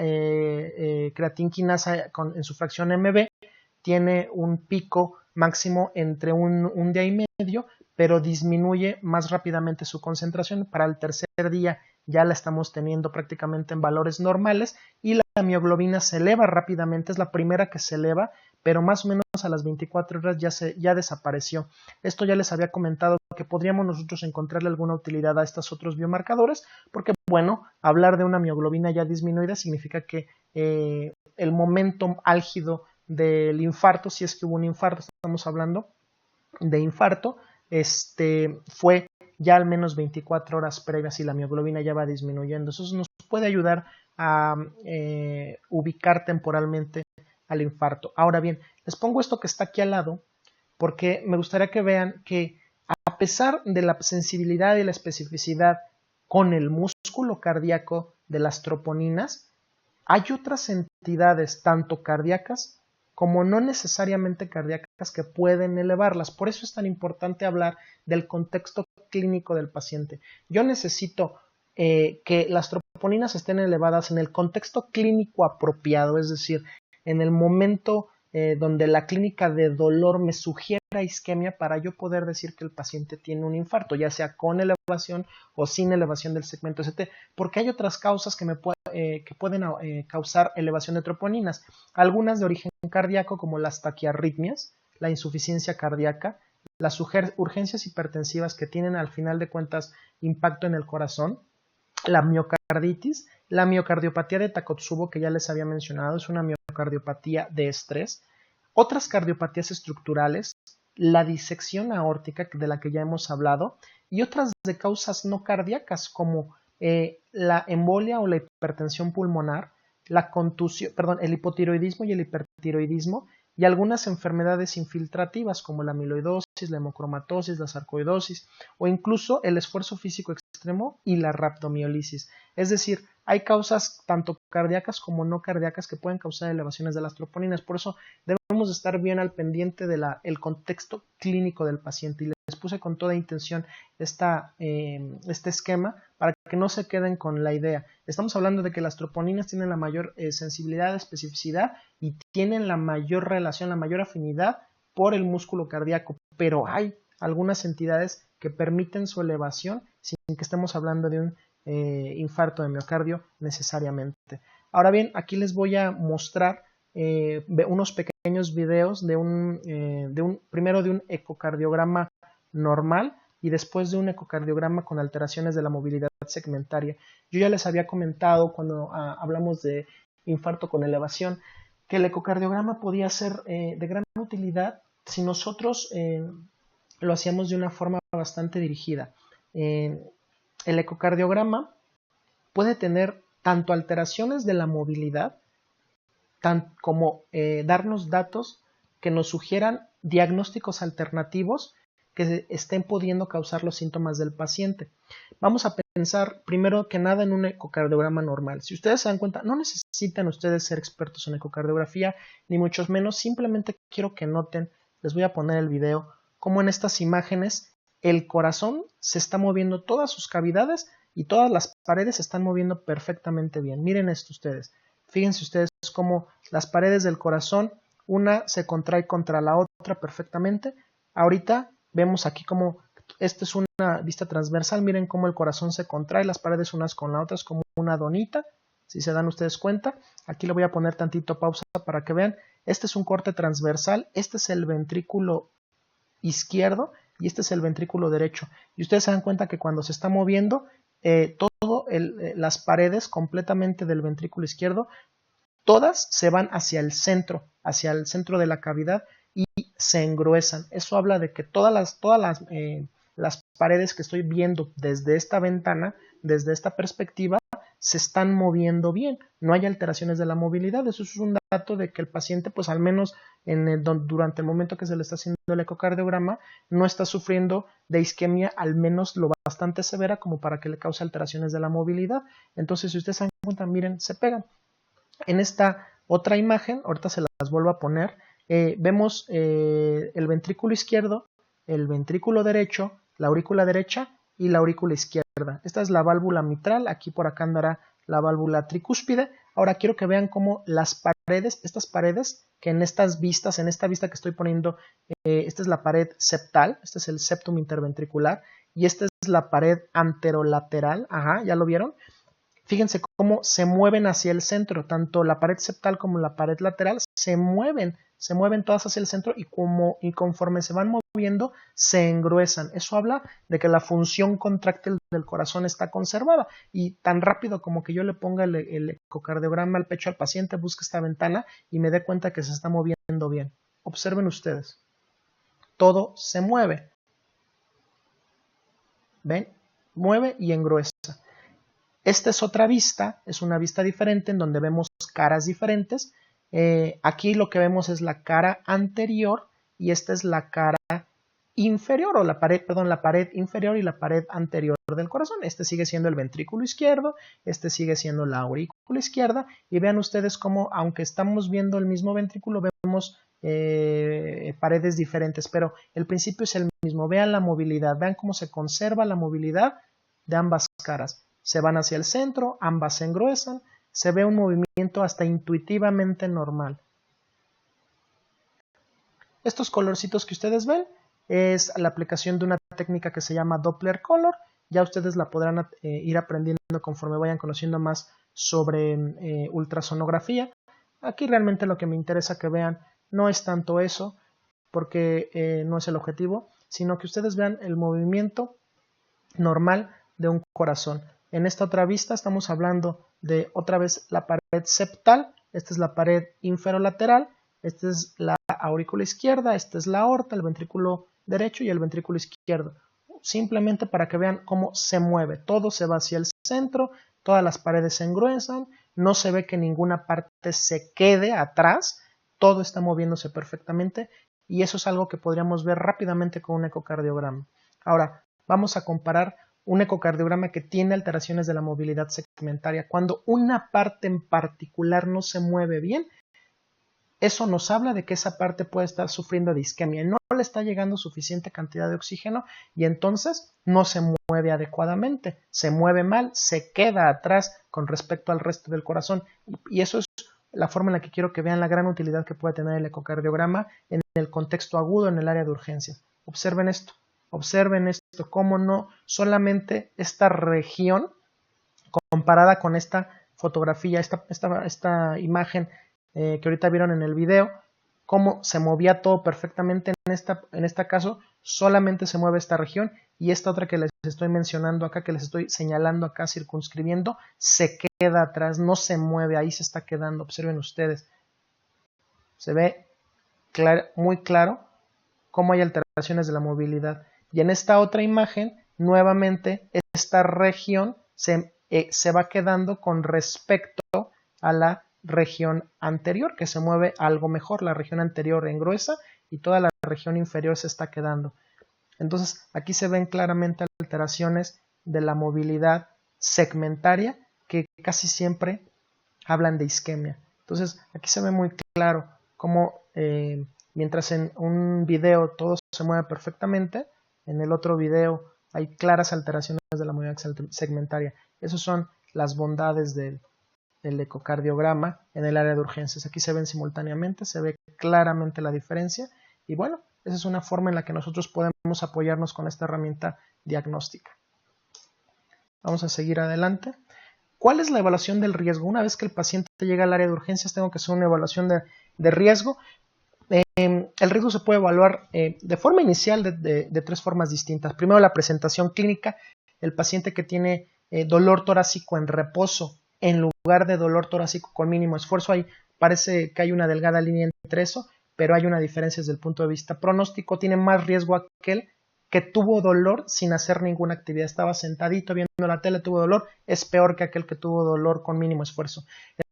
creatinquinasa en su fracción MB tiene un pico máximo entre un día y medio, pero disminuye más rápidamente su concentración. Para el tercer día ya la estamos teniendo prácticamente en valores normales y la mioglobina se eleva rápidamente, es la primera que se eleva, pero más o menos a las 24 horas ya desapareció. Esto ya les había comentado que podríamos nosotros encontrarle alguna utilidad a estos otros biomarcadores, porque bueno, hablar de una mioglobina ya disminuida significa que el momento álgido del infarto, si es que hubo un infarto, estamos hablando de infarto, fue ya al menos 24 horas previas y la mioglobina ya va disminuyendo. Eso nos puede ayudar a ubicar temporalmente al infarto. Ahora bien, les pongo esto que está aquí al lado porque me gustaría que vean que a pesar de la sensibilidad y la especificidad con el músculo cardíaco de las troponinas, hay otras entidades, tanto cardíacas como no necesariamente cardíacas, que pueden elevarlas. Por eso es tan importante hablar del contexto clínico del paciente. Yo necesito que las troponinas estén elevadas en el contexto clínico apropiado, es decir, en el momento donde la clínica de dolor me sugiera isquemia para yo poder decir que el paciente tiene un infarto, ya sea con elevación o sin elevación del segmento ST, porque hay otras causas que pueden causar elevación de troponinas, algunas de origen cardíaco como las taquiarritmias, la insuficiencia cardíaca, las urgencias hipertensivas que tienen al final de cuentas impacto en el corazón, la miocarditis, la miocardiopatía de Takotsubo, que ya les había mencionado, es una miocardiopatía de estrés, otras cardiopatías estructurales, la disección aórtica de la que ya hemos hablado y otras de causas no cardíacas como la embolia o la hipertensión pulmonar, la contusión, el hipotiroidismo y el hipertiroidismo y algunas enfermedades infiltrativas como la amiloidosis, la hemocromatosis, la sarcoidosis o incluso el esfuerzo físico extremo y la rhabdomiólisis. Es decir, hay causas tanto cardíacas como no cardíacas que pueden causar elevaciones de las troponinas. Por eso debemos estar bien al pendiente del contexto clínico del paciente. Y les puse con toda intención este esquema para que no se queden con la idea. Estamos hablando de que las troponinas tienen la mayor sensibilidad, especificidad y tienen la mayor relación, la mayor afinidad por el músculo cardíaco, pero hay algunas entidades que permiten su elevación sin que estemos hablando de un infarto de miocardio necesariamente. Ahora bien, aquí les voy a mostrar unos pequeños videos primero de un ecocardiograma normal y después de un ecocardiograma con alteraciones de la movilidad segmentaria. Yo ya les había comentado cuando hablamos de infarto con elevación que el ecocardiograma podía ser de gran utilidad si nosotros lo hacíamos de una forma bastante dirigida. El ecocardiograma puede tener tanto alteraciones de la movilidad como darnos datos que nos sugieran diagnósticos alternativos que estén pudiendo causar los síntomas del paciente. Vamos a pensar primero que nada en un ecocardiograma normal. Si ustedes se dan cuenta, no necesitan ustedes ser expertos en ecocardiografía, ni mucho menos, simplemente quiero que noten, les voy a poner el video, cómo en estas imágenes el corazón se está moviendo todas sus cavidades y todas las paredes se están moviendo perfectamente bien. Miren esto ustedes. Fíjense ustedes cómo las paredes del corazón, una se contrae contra la otra perfectamente. Ahorita vemos aquí como esta es una vista transversal. Miren cómo el corazón se contrae, las paredes unas con las otras como una donita. Si se dan ustedes cuenta, aquí le voy a poner tantito pausa para que vean. Este es un corte transversal, este es el ventrículo izquierdo y este es el ventrículo derecho. Y ustedes se dan cuenta que cuando se está moviendo, las paredes completamente del ventrículo izquierdo, todas se van hacia el centro de la cavidad y se engruesan. Eso habla de que todas las paredes que estoy viendo desde esta ventana, desde esta perspectiva, se están moviendo bien, no hay alteraciones de la movilidad. Eso es un dato de que el paciente, pues al menos durante el momento que se le está haciendo el ecocardiograma, no está sufriendo de isquemia, al menos lo bastante severa como para que le cause alteraciones de la movilidad. Entonces, si ustedes se dan cuenta, miren, se pegan. En esta otra imagen, ahorita se las vuelvo a poner, vemos el ventrículo izquierdo, el ventrículo derecho la aurícula derecha y la aurícula izquierda. Esta es la válvula mitral, aquí por acá andará la válvula tricúspide. Ahora quiero que vean cómo las paredes, estas paredes, que en estas vistas, en esta vista que estoy poniendo, esta es la pared septal, este es el septum interventricular, y esta es la pared anterolateral, ajá, ¿ya lo vieron? Fíjense cómo se mueven hacia el centro, tanto la pared septal como la pared lateral se mueven todas hacia el centro y conforme se van moviendo se engruesan. Eso habla de que la función contráctil del corazón está conservada y tan rápido como que yo le ponga el ecocardiograma al pecho al paciente, busque esta ventana y me dé cuenta que se está moviendo bien. Observen ustedes, todo se mueve. ¿Ven? Mueve y engruesa. Esta es otra vista, es una vista diferente en donde vemos caras diferentes. Aquí lo que vemos es la cara anterior y esta es la cara inferior o la pared inferior y la pared anterior del corazón. Este sigue siendo el ventrículo izquierdo, este sigue siendo la aurícula izquierda y vean ustedes cómo aunque estamos viendo el mismo ventrículo vemos paredes diferentes, pero el principio es el mismo. Vean la movilidad, vean cómo se conserva la movilidad de ambas caras. Se van hacia el centro, ambas se engruesan, se ve un movimiento hasta intuitivamente normal. Estos colorcitos que ustedes ven es la aplicación de una técnica que se llama Doppler Color. Ya ustedes la podrán ir aprendiendo conforme vayan conociendo más sobre ultrasonografía. Aquí realmente lo que me interesa que vean no es tanto eso, porque no es el objetivo, sino que ustedes vean el movimiento normal de un corazón. En esta otra vista estamos hablando de otra vez la pared septal, esta es la pared inferolateral, esta es la aurícula izquierda, esta es la aorta, el ventrículo derecho y el ventrículo izquierdo. Simplemente para que vean cómo se mueve, todo se va hacia el centro, todas las paredes se engruesan, no se ve que ninguna parte se quede atrás, todo está moviéndose perfectamente y eso es algo que podríamos ver rápidamente con un ecocardiograma. Ahora, vamos a comparar un ecocardiograma que tiene alteraciones de la movilidad segmentaria. Cuando una parte en particular no se mueve bien, eso nos habla de que esa parte puede estar sufriendo de isquemia. No le está llegando suficiente cantidad de oxígeno y entonces no se mueve adecuadamente. Se mueve mal, se queda atrás con respecto al resto del corazón. Y eso es la forma en la que quiero que vean la gran utilidad que puede tener el ecocardiograma en el contexto agudo en el área de urgencias. Observen esto. Observen esto, cómo no solamente esta región comparada con esta fotografía, esta imagen que ahorita vieron en el video, cómo se movía todo perfectamente en este caso, solamente se mueve esta región y esta otra que les estoy mencionando acá, que les estoy señalando acá, circunscribiendo, se queda atrás, no se mueve, ahí se está quedando, observen ustedes. Se ve muy claro cómo hay alteraciones de la movilidad. Y en esta otra imagen, nuevamente, esta región se va quedando con respecto a la región anterior, que se mueve algo mejor. La región anterior engruesa y toda la región inferior se está quedando. Entonces, aquí se ven claramente alteraciones de la movilidad segmentaria que casi siempre hablan de isquemia. Entonces, aquí se ve muy claro cómo mientras en un video todo se mueve perfectamente, en el otro video hay claras alteraciones de la movilidad segmentaria. Esas son las bondades del ecocardiograma en el área de urgencias. Aquí se ven simultáneamente, se ve claramente la diferencia y bueno, esa es una forma en la que nosotros podemos apoyarnos con esta herramienta diagnóstica. Vamos a seguir adelante. ¿Cuál es la evaluación del riesgo? Una vez que el paciente llega al área de urgencias, tengo que hacer una evaluación de riesgo. El riesgo se puede evaluar de forma inicial de tres formas distintas. Primero, la presentación clínica. El paciente que tiene dolor torácico en reposo en lugar de dolor torácico con mínimo esfuerzo. Ahí parece que hay una delgada línea entre eso, pero hay una diferencia desde el punto de vista pronóstico. Tiene más riesgo aquel que tuvo dolor sin hacer ninguna actividad. Estaba sentadito viendo la tele, tuvo dolor. Es peor que aquel que tuvo dolor con mínimo esfuerzo.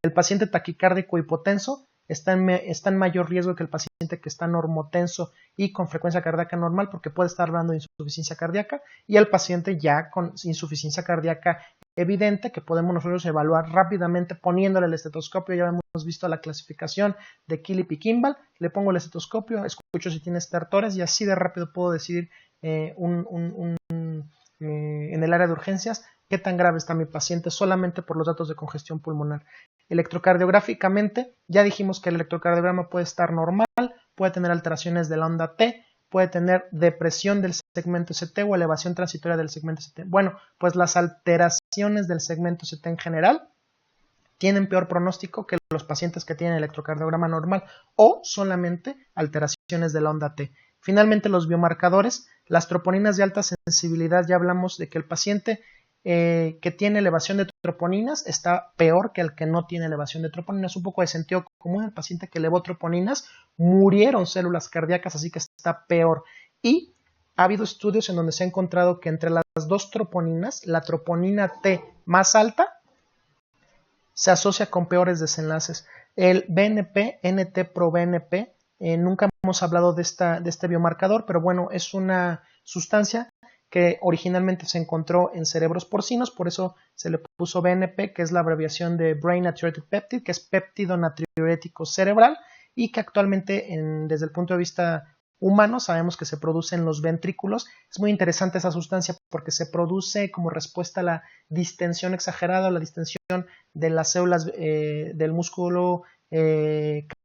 El paciente taquicárdico hipotenso está en mayor riesgo que el paciente que está normotenso y con frecuencia cardíaca normal porque puede estar hablando de insuficiencia cardíaca y el paciente ya con insuficiencia cardíaca evidente que podemos nosotros evaluar rápidamente poniéndole el estetoscopio. Ya hemos visto la clasificación de Killip y Kimball. Le pongo el estetoscopio, escucho si tiene estertores y así de rápido puedo decidir en el área de urgencias, qué tan grave está mi paciente solamente por los datos de congestión pulmonar. Electrocardiográficamente, ya dijimos que el electrocardiograma puede estar normal, puede tener alteraciones de la onda T, puede tener depresión del segmento ST o elevación transitoria del segmento ST. Bueno, pues las alteraciones del segmento ST en general tienen peor pronóstico que los pacientes que tienen electrocardiograma normal o solamente alteraciones de la onda T. Finalmente, los biomarcadores, las troponinas de alta sensibilidad, ya hablamos de que el paciente que tiene elevación de troponinas está peor que el que no tiene elevación de troponinas. Un poco de sentido común, el paciente que elevó troponinas murieron células cardíacas, así que está peor. Y ha habido estudios en donde se ha encontrado que entre las dos troponinas, la troponina T más alta se asocia con peores desenlaces. El BNP, NT-proBNP, nunca hemos hablado de este biomarcador, pero bueno, es una sustancia que originalmente se encontró en cerebros porcinos, por eso se le puso BNP, que es la abreviación de Brain Natriuretic Peptide, que es péptido natriurético cerebral, y que actualmente, desde el punto de vista humano, sabemos que se produce en los ventrículos. Es muy interesante esa sustancia porque se produce como respuesta a la distensión exagerada, a la distensión de las células del músculo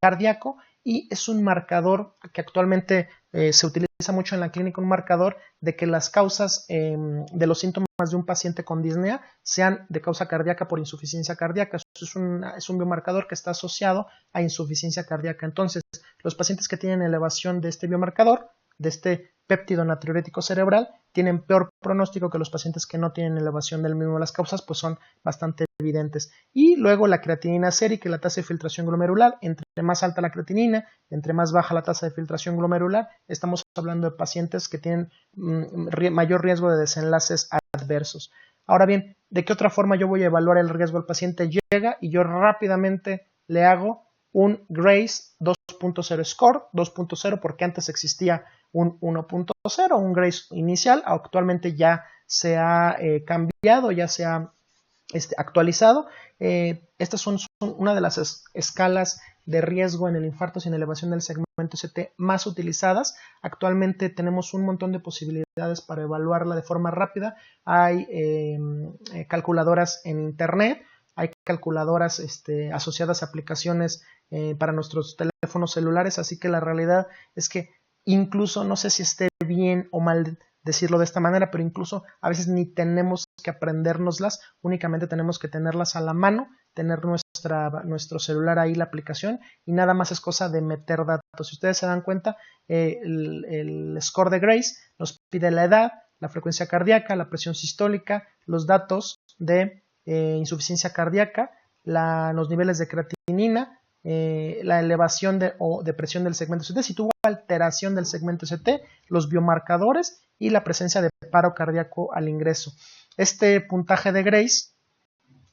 cardíaco, y es un marcador que actualmente se utiliza mucho en la clínica, un marcador de que las causas de los síntomas de un paciente con disnea sean de causa cardíaca por insuficiencia cardíaca. Es un biomarcador que está asociado a insuficiencia cardíaca. Entonces, los pacientes que tienen elevación de este biomarcador, de este péptido natriurético cerebral, tienen peor pronóstico que los pacientes que no tienen elevación del mismo. Las causas pues son bastante evidentes. Y luego la creatinina sérica y la tasa de filtración glomerular. Entre más alta la creatinina, entre más baja la tasa de filtración glomerular, estamos hablando de pacientes que tienen mayor riesgo de desenlaces adversos. Ahora bien, ¿de qué otra forma yo voy a evaluar el riesgo? El paciente llega y yo rápidamente le hago un Grace 2.0 score, 2.0 porque antes existía un 1.0, un Grace inicial, actualmente ya se ha cambiado, ya se ha actualizado. Estas son una de las escalas de riesgo en el infarto sin elevación del segmento ST más utilizadas. Actualmente tenemos un montón de posibilidades para evaluarla de forma rápida. Hay calculadoras en internet, hay calculadoras asociadas a aplicaciones para nuestros teléfonos celulares, así que la realidad es que incluso, no sé si esté bien o mal decirlo de esta manera, pero incluso a veces ni tenemos que aprendérnoslas, únicamente tenemos que tenerlas a la mano, tener nuestro celular ahí, la aplicación, y nada más es cosa de meter datos. Si ustedes se dan cuenta, el score de Grace nos pide la edad, la frecuencia cardíaca, la presión sistólica, los datos de insuficiencia cardíaca, los niveles de creatinina, la elevación o depresión del segmento ST, si tuvo alteración del segmento ST, los biomarcadores y la presencia de paro cardíaco al ingreso. Este puntaje de Grace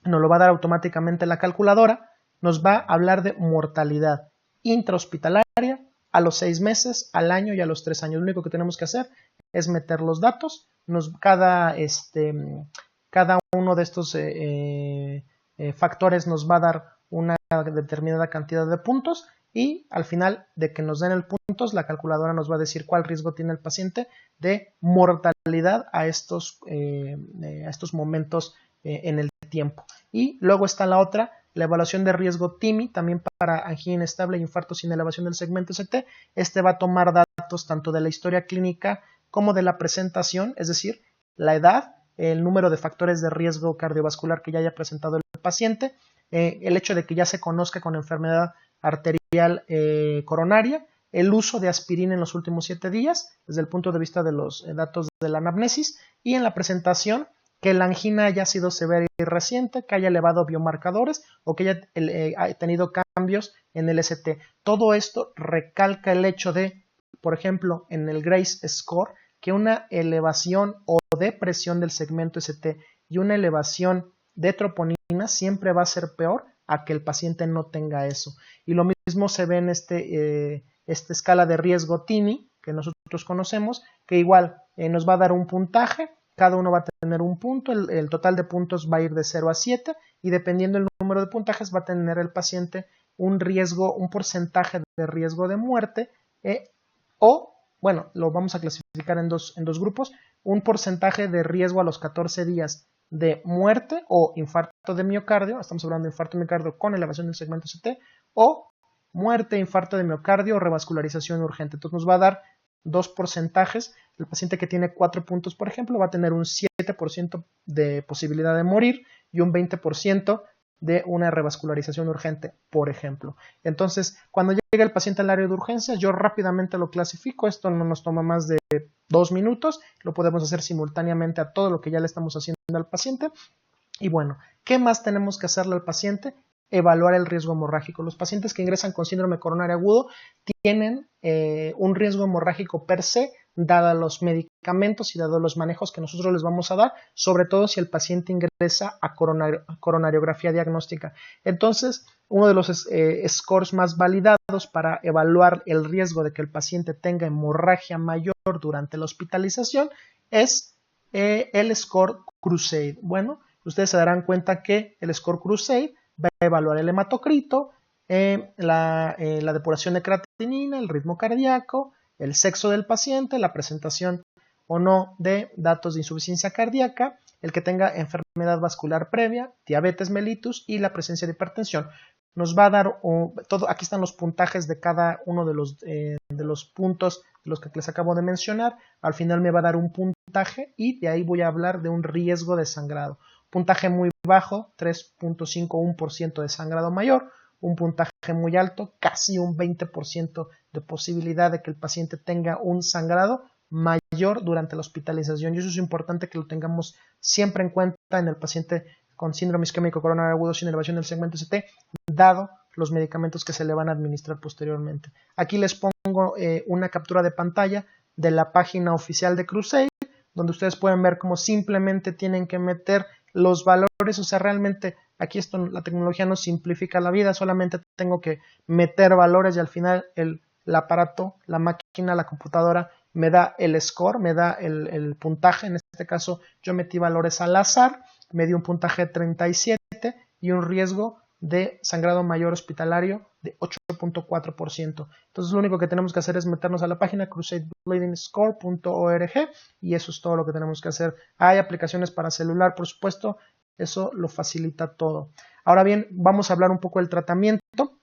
nos lo va a dar automáticamente la calculadora, nos va a hablar de mortalidad intrahospitalaria a los 6 meses, al año y a los 3 años. Lo único que tenemos que hacer es meter los datos, cada uno de estos factores nos va a dar una determinada cantidad de puntos, y al final de que nos den el puntos, la calculadora nos va a decir cuál riesgo tiene el paciente de mortalidad a estos momentos en el tiempo. Y luego está la otra, la evaluación de riesgo TIMI, también para angina inestable e infarto sin elevación del segmento ST. Este va a tomar datos tanto de la historia clínica como de la presentación, es decir, la edad, el número de factores de riesgo cardiovascular que ya haya presentado el paciente, el hecho de que ya se conozca con enfermedad arterial coronaria, el uso de aspirina en los últimos 7 días, desde el punto de vista de los datos de la anamnesis, y en la presentación que la angina haya sido severa y reciente, que haya elevado biomarcadores o que haya tenido cambios en el ST. Todo esto recalca el hecho de, por ejemplo, en el Grace score, que una elevación o depresión del segmento ST y una elevación de troponina siempre va a ser peor a que el paciente no tenga eso. Y lo mismo se ve en esta escala de riesgo TIMI que nosotros conocemos, que igual nos va a dar un puntaje, cada uno va a tener un punto, el total de puntos va a ir de 0 a 7, y dependiendo del número de puntajes va a tener el paciente un porcentaje de riesgo de muerte o bueno, lo vamos a clasificar en dos grupos, un porcentaje de riesgo a los 14 días de muerte o infarto de miocardio, estamos hablando de infarto de miocardio con elevación del segmento CT, o muerte, infarto de miocardio o revascularización urgente. Entonces nos va a dar dos porcentajes. El paciente que tiene 4 puntos, por ejemplo, va a tener un 7% de posibilidad de morir y un 20% de una revascularización urgente, por ejemplo. Entonces, cuando llega el paciente al área de urgencias, yo rápidamente lo clasifico. Esto no nos toma más de 2 minutos. Lo podemos hacer simultáneamente a todo lo que ya le estamos haciendo al paciente. Y bueno, ¿qué más tenemos que hacerle al paciente? Evaluar el riesgo hemorrágico. Los pacientes que ingresan con síndrome coronario agudo tienen un riesgo hemorrágico per se, dada los medicamentos y dado los manejos que nosotros les vamos a dar, sobre todo si el paciente ingresa a coronariografía diagnóstica. Entonces, uno de los scores más validados para evaluar el riesgo de que el paciente tenga hemorragia mayor durante la hospitalización es el score Crusade. Bueno, ustedes se darán cuenta que el score Crusade va a evaluar el hematocrito, la depuración de creatinina, el ritmo cardíaco, el sexo del paciente, la presentación o no de datos de insuficiencia cardíaca, el que tenga enfermedad vascular previa, diabetes mellitus y la presencia de hipertensión. Nos va a dar todo, aquí están los puntajes de cada uno de los puntos de los que les acabo de mencionar. Al final me va a dar un puntaje y de ahí voy a hablar de un riesgo de sangrado. Puntaje muy bajo, 3.51% de sangrado mayor. Un puntaje muy alto, casi un 20% de posibilidad de que el paciente tenga un sangrado mayor durante la hospitalización. Y eso es importante que lo tengamos siempre en cuenta en el paciente con síndrome isquémico coronario agudo sin elevación del segmento CT, dado los medicamentos que se le van a administrar posteriormente. Aquí les pongo una captura de pantalla de la página oficial de Crusade, donde ustedes pueden ver cómo simplemente tienen que meter los valores, o sea, realmente aquí la tecnología nos simplifica la vida, solamente tengo que meter valores y al final el aparato, la máquina, la computadora me da el score, me da el puntaje. En este caso yo metí valores al azar, me dio un puntaje de 37 y un riesgo de sangrado mayor hospitalario de 8.4%. Entonces lo único que tenemos que hacer es meternos a la página crusadebleedingscore.org y eso es todo lo que tenemos que hacer. Hay aplicaciones para celular, por supuesto, eso lo facilita todo. Ahora bien, vamos a hablar un poco del tratamiento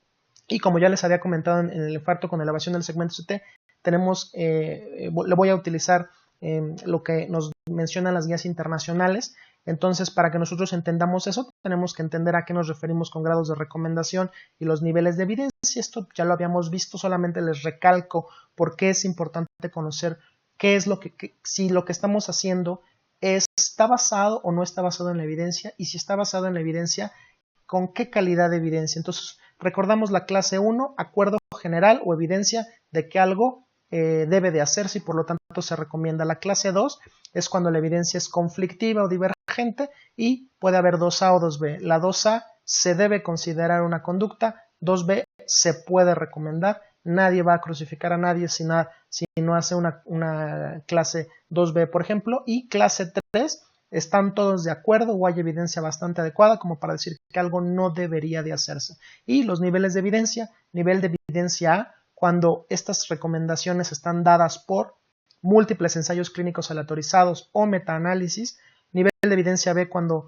y como ya les había comentado en el infarto con elevación del segmento CT, tenemos, le voy a utilizar lo que nos mencionan las guías internacionales. Entonces, para que nosotros entendamos eso, tenemos que entender a qué nos referimos con grados de recomendación y los niveles de evidencia. Esto ya lo habíamos visto, solamente les recalco por qué es importante conocer qué es si lo que estamos haciendo está basado o no está basado en la evidencia, y si está basado en la evidencia, con qué calidad de evidencia. Entonces, recordamos la clase 1, acuerdo general o evidencia de que algo debe de hacerse y por lo tanto se recomienda. La clase 2 es cuando la evidencia es conflictiva o divergente y puede haber 2A o 2B. La 2A se debe considerar una conducta, 2B se puede recomendar. Nadie va a crucificar a nadie si no hace una clase 2B, por ejemplo, y clase 3 están todos de acuerdo o hay evidencia bastante adecuada como para decir que algo no debería de hacerse. Y los niveles de evidencia, nivel de evidencia A, cuando estas recomendaciones están dadas por múltiples ensayos clínicos aleatorizados o metaanálisis, nivel de evidencia B, cuando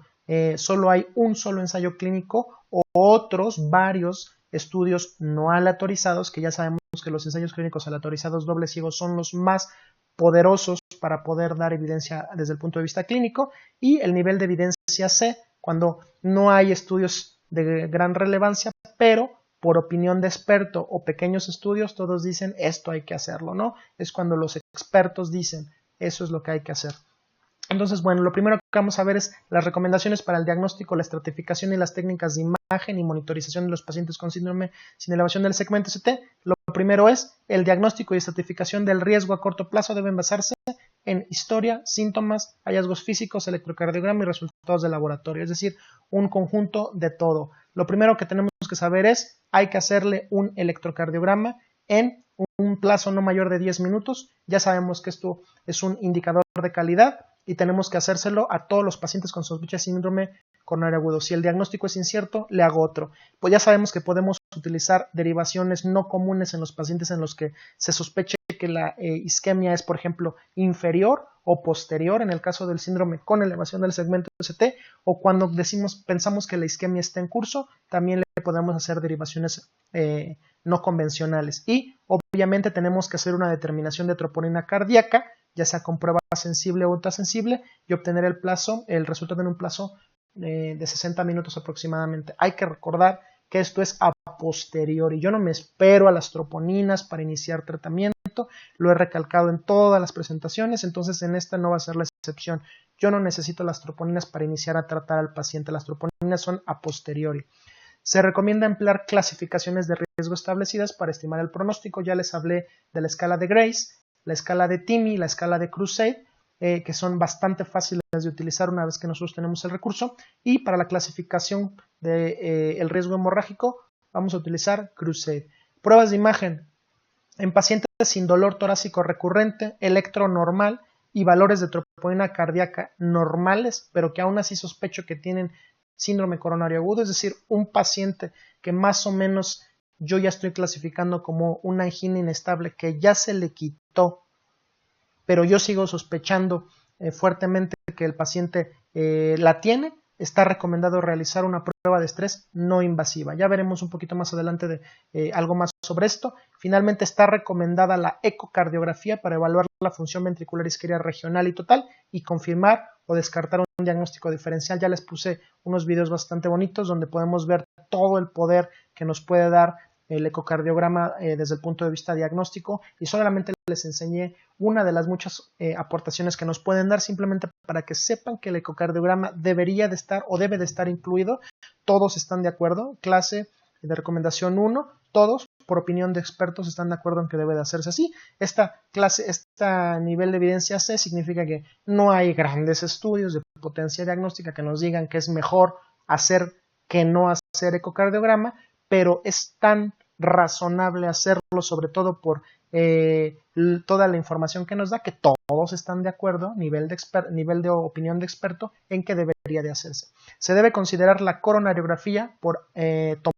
solo hay un solo ensayo clínico o otros varios estudios no aleatorizados, que ya sabemos que los ensayos clínicos aleatorizados dobles ciegos son los más poderosos para poder dar evidencia desde el punto de vista clínico, y el nivel de evidencia C, cuando no hay estudios de gran relevancia, pero por opinión de experto o pequeños estudios, todos dicen esto hay que hacerlo, ¿no? Es cuando los expertos dicen eso es lo que hay que hacer. Entonces, bueno, lo primero que vamos a ver es las recomendaciones para el diagnóstico, la estratificación y las técnicas de imagen y monitorización de los pacientes con síndrome sin elevación del segmento CT. Lo primero es el diagnóstico y estratificación del riesgo a corto plazo deben basarse en historia, síntomas, hallazgos físicos, electrocardiograma y resultados de laboratorio, es decir, un conjunto de todo. Lo primero que tenemos que saber es, hay que hacerle un electrocardiograma en un plazo no mayor de 10 minutos. Ya sabemos que esto es un indicador de calidad y tenemos que hacérselo a todos los pacientes con sospecha de síndrome coronario agudo. Si el diagnóstico es incierto, le hago otro. Pues ya sabemos que podemos utilizar derivaciones no comunes en los pacientes en los que se sospeche que la isquemia es, por ejemplo, inferior o posterior en el caso del síndrome con elevación del segmento ST, o cuando pensamos que la isquemia está en curso, también le podemos hacer derivaciones no convencionales. Y obviamente tenemos que hacer una determinación de troponina cardíaca, ya sea con prueba sensible o ultrasensible, y obtener el resultado en un plazo de 60 minutos aproximadamente. Hay que recordar que esto es a posteriori. Yo no me espero a las troponinas para iniciar tratamiento, lo he recalcado en todas las presentaciones, entonces en esta no va a ser la excepción. Yo no necesito las troponinas para iniciar a tratar al paciente, las troponinas son a posteriori. Se recomienda emplear clasificaciones de riesgo establecidas para estimar el pronóstico. Ya les hablé de la escala de Grace, la escala de TIMI, la escala de Crusade, que son bastante fáciles de utilizar una vez que nosotros tenemos el recurso. Y para la clasificación del riesgo hemorrágico vamos a utilizar Crusade. Pruebas de imagen en pacientes sin dolor torácico recurrente, electro normal y valores de troponina cardíaca normales, pero que aún así sospecho que tienen síndrome coronario agudo, es decir, un paciente que más o menos yo ya estoy clasificando como una angina inestable que ya se le quitó, pero yo sigo sospechando fuertemente que el paciente la tiene. Está recomendado realizar una prueba de estrés no invasiva. Ya veremos un poquito más adelante algo más sobre esto. Finalmente está recomendada la ecocardiografía para evaluar la función ventricular isquémica regional y total y confirmar o descartar un diagnóstico diferencial. Ya les puse unos videos bastante bonitos donde podemos ver todo el poder que nos puede dar el ecocardiograma desde el punto de vista diagnóstico, y solamente les enseñé una de las muchas aportaciones que nos pueden dar, simplemente para que sepan que el ecocardiograma debería de estar o debe de estar incluido. Todos están de acuerdo, clase de recomendación 1, todos por opinión de expertos están de acuerdo en que debe de hacerse así. Este nivel de evidencia C significa que no hay grandes estudios de potencia diagnóstica que nos digan que es mejor hacer que no hacer ecocardiograma, pero es tan razonable hacerlo, sobre todo por toda la información que nos da, que todos están de acuerdo, nivel de opinión de experto, en que debería de hacerse. Se debe considerar la coronariografía por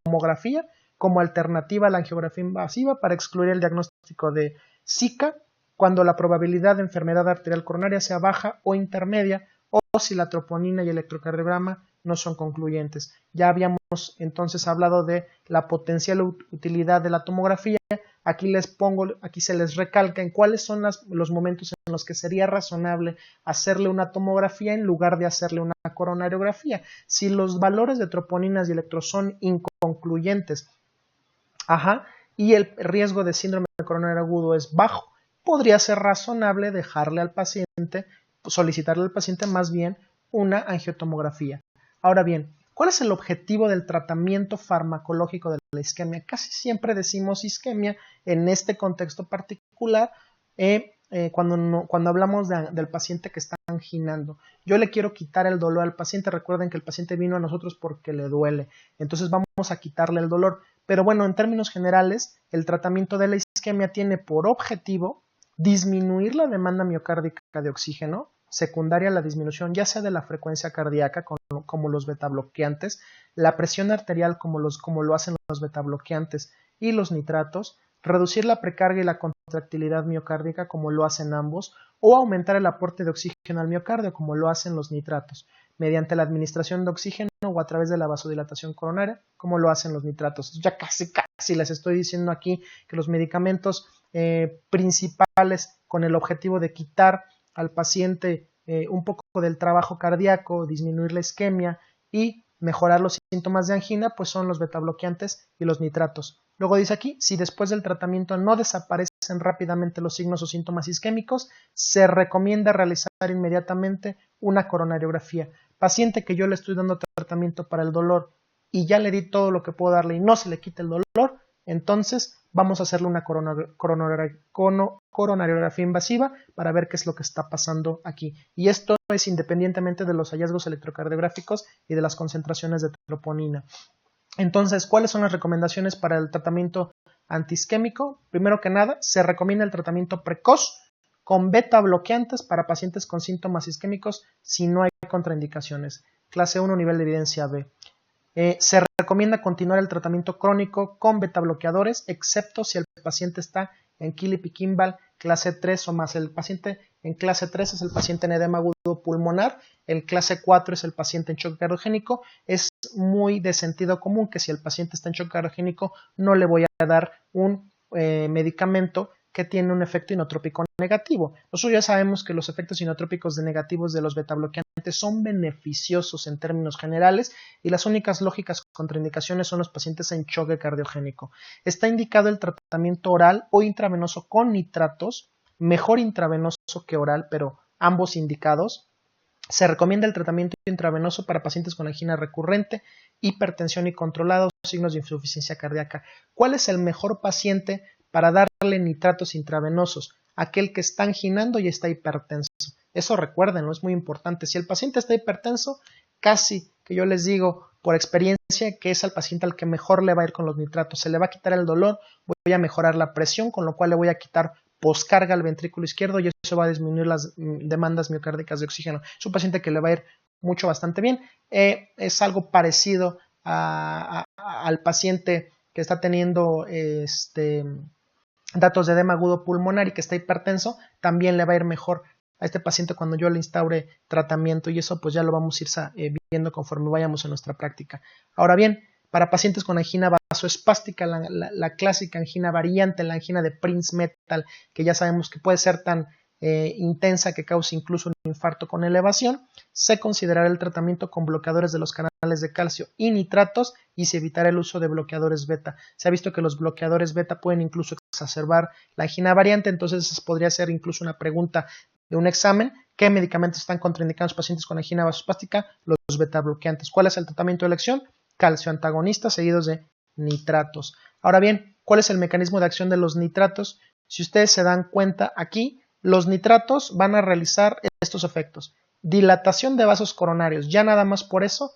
tomografía como alternativa a la angiografía invasiva para excluir el diagnóstico de Zika cuando la probabilidad de enfermedad arterial coronaria sea baja o intermedia, o si la troponina y el electrocardiograma no son concluyentes. Ya habíamos entonces hablado de la potencial utilidad de la tomografía. Aquí se les recalca en cuáles son los momentos en los que sería razonable hacerle una tomografía en lugar de hacerle una coronariografía. Si los valores de troponinas y electros son inconcluyentes, y el riesgo de síndrome coronario agudo es bajo, podría ser razonable solicitarle al paciente más bien una angiotomografía. Ahora bien, ¿cuál es el objetivo del tratamiento farmacológico de la isquemia? Casi siempre decimos isquemia en este contexto particular cuando hablamos del paciente que está anginando. Yo le quiero quitar el dolor al paciente. Recuerden que el paciente vino a nosotros porque le duele. Entonces vamos a quitarle el dolor. Pero bueno, en términos generales, el tratamiento de la isquemia tiene por objetivo disminuir la demanda miocárdica de oxígeno, secundaria a la disminución ya sea de la frecuencia cardíaca como los betabloqueantes, la presión arterial como lo hacen los betabloqueantes y los nitratos, reducir la precarga y la contractilidad miocárdica como lo hacen ambos, o aumentar el aporte de oxígeno al miocardio como lo hacen los nitratos, mediante la administración de oxígeno o a través de la vasodilatación coronaria como lo hacen los nitratos. Ya casi les estoy diciendo aquí que los medicamentos principales con el objetivo de quitar al paciente un poco del trabajo cardíaco, disminuir la isquemia y mejorar los síntomas de angina, pues son los betabloqueantes y los nitratos. Luego dice aquí, si después del tratamiento no desaparecen rápidamente los signos o síntomas isquémicos, se recomienda realizar inmediatamente una coronariografía. Paciente que yo le estoy dando tratamiento para el dolor y ya le di todo lo que puedo darle y no se le quita el dolor, entonces vamos a hacerle una coronariografía invasiva para ver qué es lo que está pasando aquí. Y esto es independientemente de los hallazgos electrocardiográficos y de las concentraciones de troponina. Entonces, ¿cuáles son las recomendaciones para el tratamiento antiisquémico? Primero que nada, se recomienda el tratamiento precoz con beta bloqueantes para pacientes con síntomas isquémicos si no hay contraindicaciones. Clase 1, nivel de evidencia B. Se recomienda continuar el tratamiento crónico con beta bloqueadores, excepto si el paciente está en Killip-Kimball clase 3 o más. El paciente en clase 3 es el paciente en edema agudo pulmonar, el clase 4 es el paciente en choque cardiogénico. Es muy de sentido común que si el paciente está en choque cardiogénico no le voy a dar un medicamento que tiene un efecto inotrópico negativo. Nosotros ya sabemos que los efectos inotrópicos negativos de los betabloqueantes son beneficiosos en términos generales y las únicas lógicas contraindicaciones son los pacientes en choque cardiogénico. Está indicado el tratamiento oral o intravenoso con nitratos, mejor intravenoso que oral, pero ambos indicados. Se recomienda el tratamiento intravenoso para pacientes con angina recurrente, hipertensión y controlados, signos de insuficiencia cardíaca. ¿Cuál es el mejor paciente para darle nitratos intravenosos? Aquel que está anginando y está hipertenso. Eso recuérdenlo, es muy importante. Si el paciente está hipertenso, casi que yo les digo por experiencia que es al paciente al que mejor le va a ir con los nitratos. Se le va a quitar el dolor, voy a mejorar la presión, con lo cual le voy a quitar poscarga al ventrículo izquierdo y eso va a disminuir las demandas miocárdicas de oxígeno. Es un paciente que le va a ir bastante bien. Es algo parecido al paciente que está teniendo datos de edema agudo pulmonar y que está hipertenso, también le va a ir mejor a este paciente cuando yo le instaure tratamiento, y eso pues ya lo vamos a ir viendo conforme vayamos en nuestra práctica. Ahora bien, para pacientes con angina vasoespástica, la clásica angina variante, la angina de Prince-Metal, que ya sabemos que puede ser tan intensa que causa incluso un infarto con elevación, se considerará el tratamiento con bloqueadores de los canales de calcio y nitratos y se evitará el uso de bloqueadores beta. Se ha visto que los bloqueadores beta pueden incluso exacerbar la angina variante, entonces podría ser incluso una pregunta de un examen: ¿qué medicamentos están contraindicados en los pacientes con angina vasoespástica? Los beta bloqueantes. ¿Cuál es el tratamiento de elección? Calcio antagonistas seguidos de nitratos. Ahora bien, ¿cuál es el mecanismo de acción de los nitratos? Si ustedes se dan cuenta aquí, los nitratos van a realizar estos efectos: dilatación de vasos coronarios. Ya nada más por eso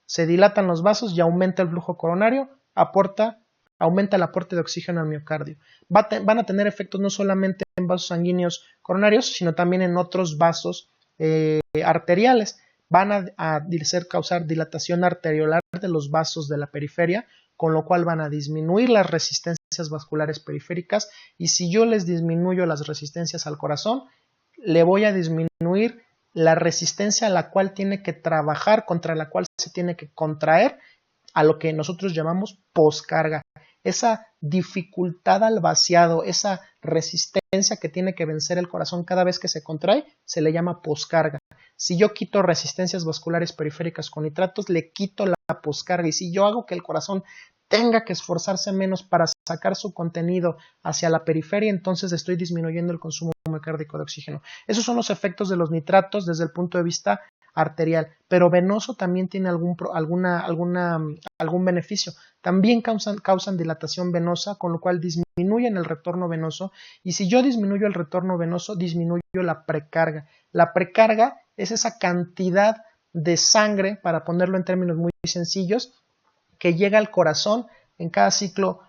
se dilatan los vasos y aumenta el flujo coronario, aumenta el aporte de oxígeno al miocardio. Van a tener efectos no solamente en vasos sanguíneos coronarios, sino también en otros vasos arteriales. Van a causar dilatación arteriolar de los vasos de la periferia, con lo cual van a disminuir las resistencias vasculares periféricas, y si yo les disminuyo las resistencias al corazón, le voy a disminuir la resistencia a la cual tiene que trabajar, contra la cual se tiene que contraer, a lo que nosotros llamamos poscarga. Esa dificultad al vaciado, esa resistencia que tiene que vencer el corazón cada vez que se contrae, se le llama poscarga. Si yo quito resistencias vasculares periféricas con nitratos, le quito la poscarga, y si yo hago que el corazón tenga que esforzarse menos para sacar su contenido hacia la periferia, entonces estoy disminuyendo el consumo miocárdico de oxígeno. Esos son los efectos de los nitratos desde el punto de vista arterial, pero venoso también tiene algún beneficio. También causan dilatación venosa, con lo cual disminuyen el retorno venoso, y si yo disminuyo el retorno venoso, disminuyo la precarga. La precarga es esa cantidad de sangre, para ponerlo en términos muy sencillos, que llega al corazón en cada ciclo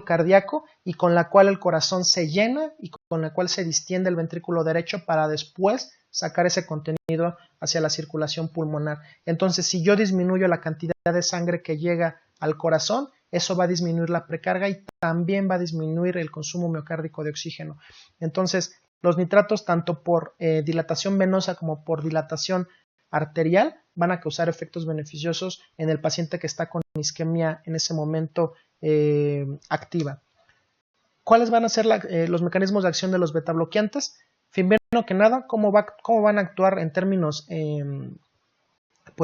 cardíaco, y con la cual el corazón se llena y con la cual se distiende el ventrículo derecho para después sacar ese contenido hacia la circulación pulmonar. Entonces, si yo disminuyo la cantidad de sangre que llega al corazón, eso va a disminuir la precarga y también va a disminuir el consumo miocárdico de oxígeno. Entonces, los nitratos, tanto por dilatación venosa como por dilatación arterial, van a causar efectos beneficiosos en el paciente que está con isquemia en ese momento activa. ¿Cuáles van a ser los mecanismos de acción de los betabloqueantes? Primero que nada, ¿cómo van a actuar en términos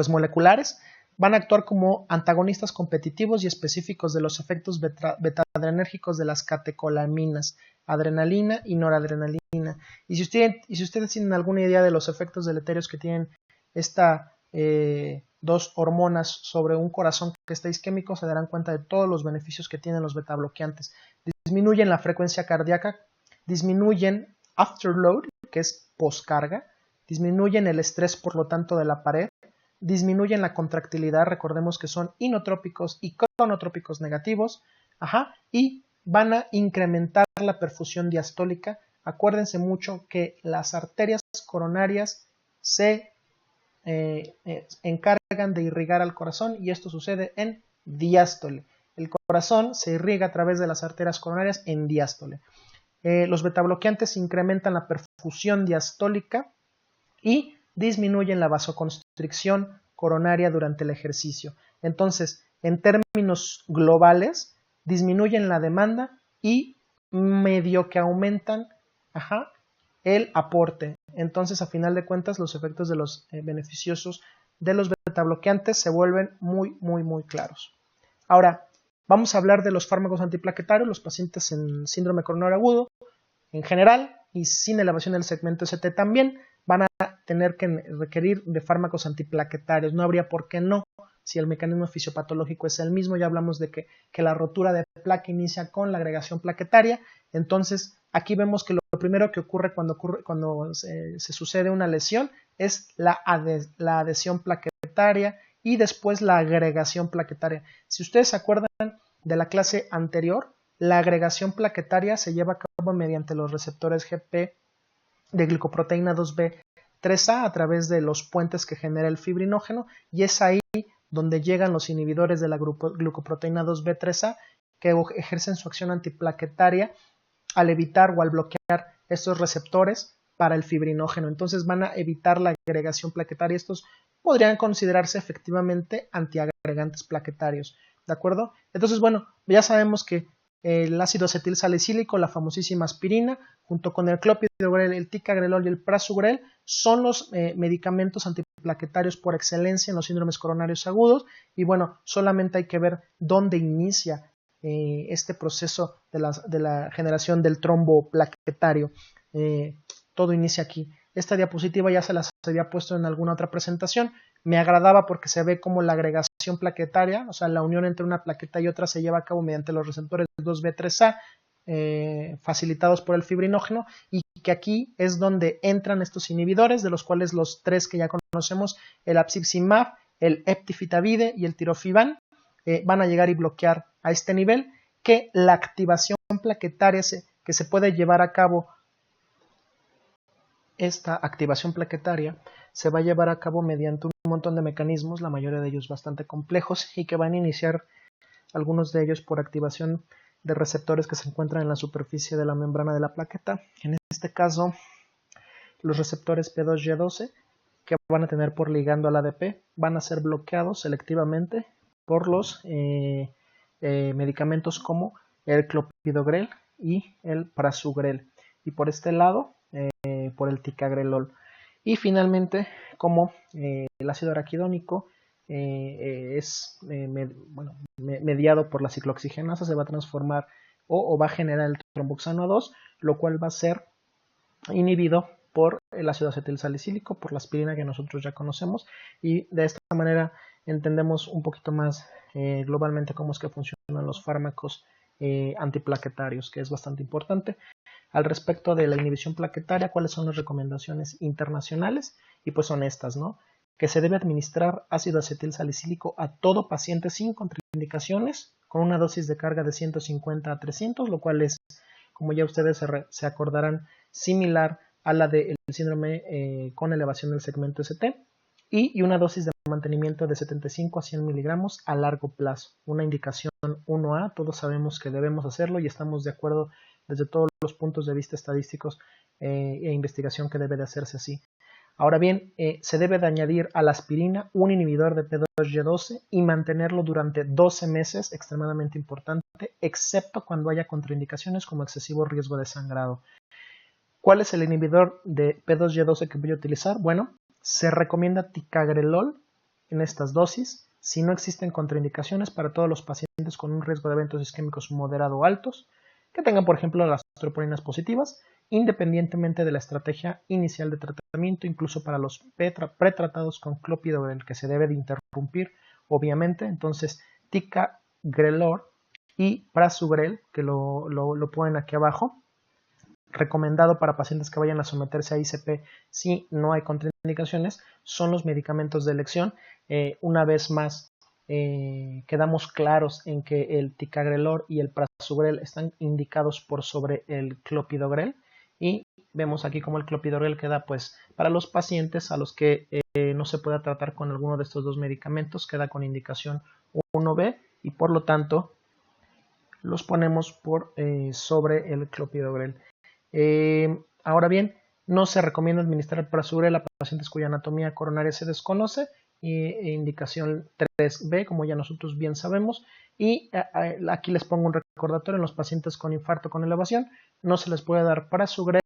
moleculares? Van a actuar como antagonistas competitivos y específicos de los efectos beta-adrenérgicos de las catecolaminas, adrenalina y noradrenalina. Y si ustedes tienen alguna idea de los efectos deleterios que tienen estas dos hormonas sobre un corazón que está isquémico, se darán cuenta de todos los beneficios que tienen los betabloqueantes. Disminuyen la frecuencia cardíaca, disminuyen afterload, que es poscarga, disminuyen el estrés, por lo tanto, de la pared, disminuyen la contractilidad, recordemos que son inotrópicos y cronotrópicos negativos, y van a incrementar la perfusión diastólica, Acuérdense mucho que las arterias coronarias se encargan de irrigar al corazón y esto sucede en diástole. El corazón se irriga a través de las arterias coronarias en diástole. Los betabloqueantes incrementan la perfusión diastólica y disminuyen la vasoconstricción coronaria durante el ejercicio. Entonces, en términos globales, disminuyen la demanda y medio que aumentan el aporte. Entonces, a final de cuentas, los efectos de los beneficiosos de los betabloqueantes se vuelven muy, muy, muy claros. Ahora, vamos a hablar de los fármacos antiplaquetarios. Los pacientes en síndrome coronario agudo, en general, y sin elevación del segmento ST también, van a tener que requerir de fármacos antiplaquetarios. No habría por qué no, si el mecanismo fisiopatológico es el mismo. Ya hablamos de que la rotura de placa inicia con la agregación plaquetaria. Entonces, aquí vemos que lo primero que ocurre cuando se sucede una lesión es la adhesión plaquetaria y después la agregación plaquetaria. Si ustedes se acuerdan de la clase anterior, la agregación plaquetaria se lleva a cabo mediante los receptores GP de glicoproteína 2B3A a través de los puentes que genera el fibrinógeno, y es ahí donde llegan los inhibidores de la glucoproteína 2B3A que ejercen su acción antiplaquetaria al evitar o al bloquear estos receptores para el fibrinógeno. Entonces van a evitar la agregación plaquetaria. Estos podrían considerarse efectivamente antiagregantes plaquetarios, ¿de acuerdo? Entonces, bueno, ya sabemos que el ácido acetil salicílico, la famosísima aspirina, junto con el clopidogrel, el ticagrelol y el prasugrel, son los medicamentos antiplaquetarios por excelencia en los síndromes coronarios agudos. Y bueno, solamente hay que ver dónde inicia este proceso de la generación del trombo plaquetario. Todo inicia aquí. Esta diapositiva ya se las había puesto en alguna otra presentación. Me agradaba porque se ve como la agregación plaquetaria, o sea, la unión entre una plaqueta y otra se lleva a cabo mediante los receptores 2B3A facilitados por el fibrinógeno, y que aquí es donde entran estos inhibidores, de los cuales los tres que ya conocemos, el apixaban, el eptifitabide y el tirofiban, van a llegar y bloquear a este nivel que la activación plaquetaria que se puede llevar a cabo. Esta activación plaquetaria se va a llevar a cabo mediante un montón de mecanismos, la mayoría de ellos bastante complejos, y que van a iniciar algunos de ellos por activación de receptores que se encuentran en la superficie de la membrana de la plaqueta. En este caso, los receptores P2Y12, que van a tener por ligando al ADP, van a ser bloqueados selectivamente por los medicamentos como el clopidogrel y el prasugrel. Y por este lado, por el ticagrelol. Y finalmente, como el ácido araquidónico es mediado por la ciclooxigenasa, se va a transformar o va a generar el tromboxano 2, lo cual va a ser inhibido por el ácido acetil salicílico, por la aspirina que nosotros ya conocemos, y de esta manera entendemos un poquito más globalmente cómo es que funcionan los fármacos antiplaquetarios, que es bastante importante. Al respecto de la inhibición plaquetaria, ¿cuáles son las recomendaciones internacionales? Y pues son estas, ¿no? Que se debe administrar ácido acetil salicílico a todo paciente sin contraindicaciones, con una dosis de carga de 150 a 300, lo cual es, como ya ustedes se acordarán, similar a la del síndrome con elevación del segmento ST, y una dosis de mantenimiento de 75 a 100 miligramos a largo plazo. Una indicación 1A, todos sabemos que debemos hacerlo y estamos de acuerdo desde todos los puntos de vista estadísticos e investigación que debe de hacerse así. Ahora bien, se debe de añadir a la aspirina un inhibidor de P2Y12 y mantenerlo durante 12 meses, extremadamente importante, excepto cuando haya contraindicaciones como excesivo riesgo de sangrado. ¿Cuál es el inhibidor de P2Y12 que voy a utilizar? Bueno, se recomienda ticagrelol en estas dosis si no existen contraindicaciones para todos los pacientes con un riesgo de eventos isquémicos moderado o altos, que tengan, por ejemplo, las troponínas positivas, independientemente de la estrategia inicial de tratamiento, incluso para los pretratados con clopidogrel, que se debe de interrumpir, obviamente. Entonces, ticagrelol y prasugrel, que lo ponen aquí abajo, recomendado para pacientes que vayan a someterse a ICP si no hay contraindicaciones, son los medicamentos de elección. Una vez más, quedamos claros en que el ticagrelol y el prasugrel están indicados por sobre el clopidogrel, y vemos aquí como el clopidogrel queda pues para los pacientes a los que no se pueda tratar con alguno de estos dos medicamentos, queda con indicación 1B y por lo tanto los ponemos por sobre el clopidogrel. Ahora bien, no se recomienda administrar prasugrel a pacientes cuya anatomía coronaria se desconoce, indicación 3B, como ya nosotros bien sabemos, y aquí les pongo un recordatorio: en los pacientes con infarto con elevación no se les puede dar prasugrel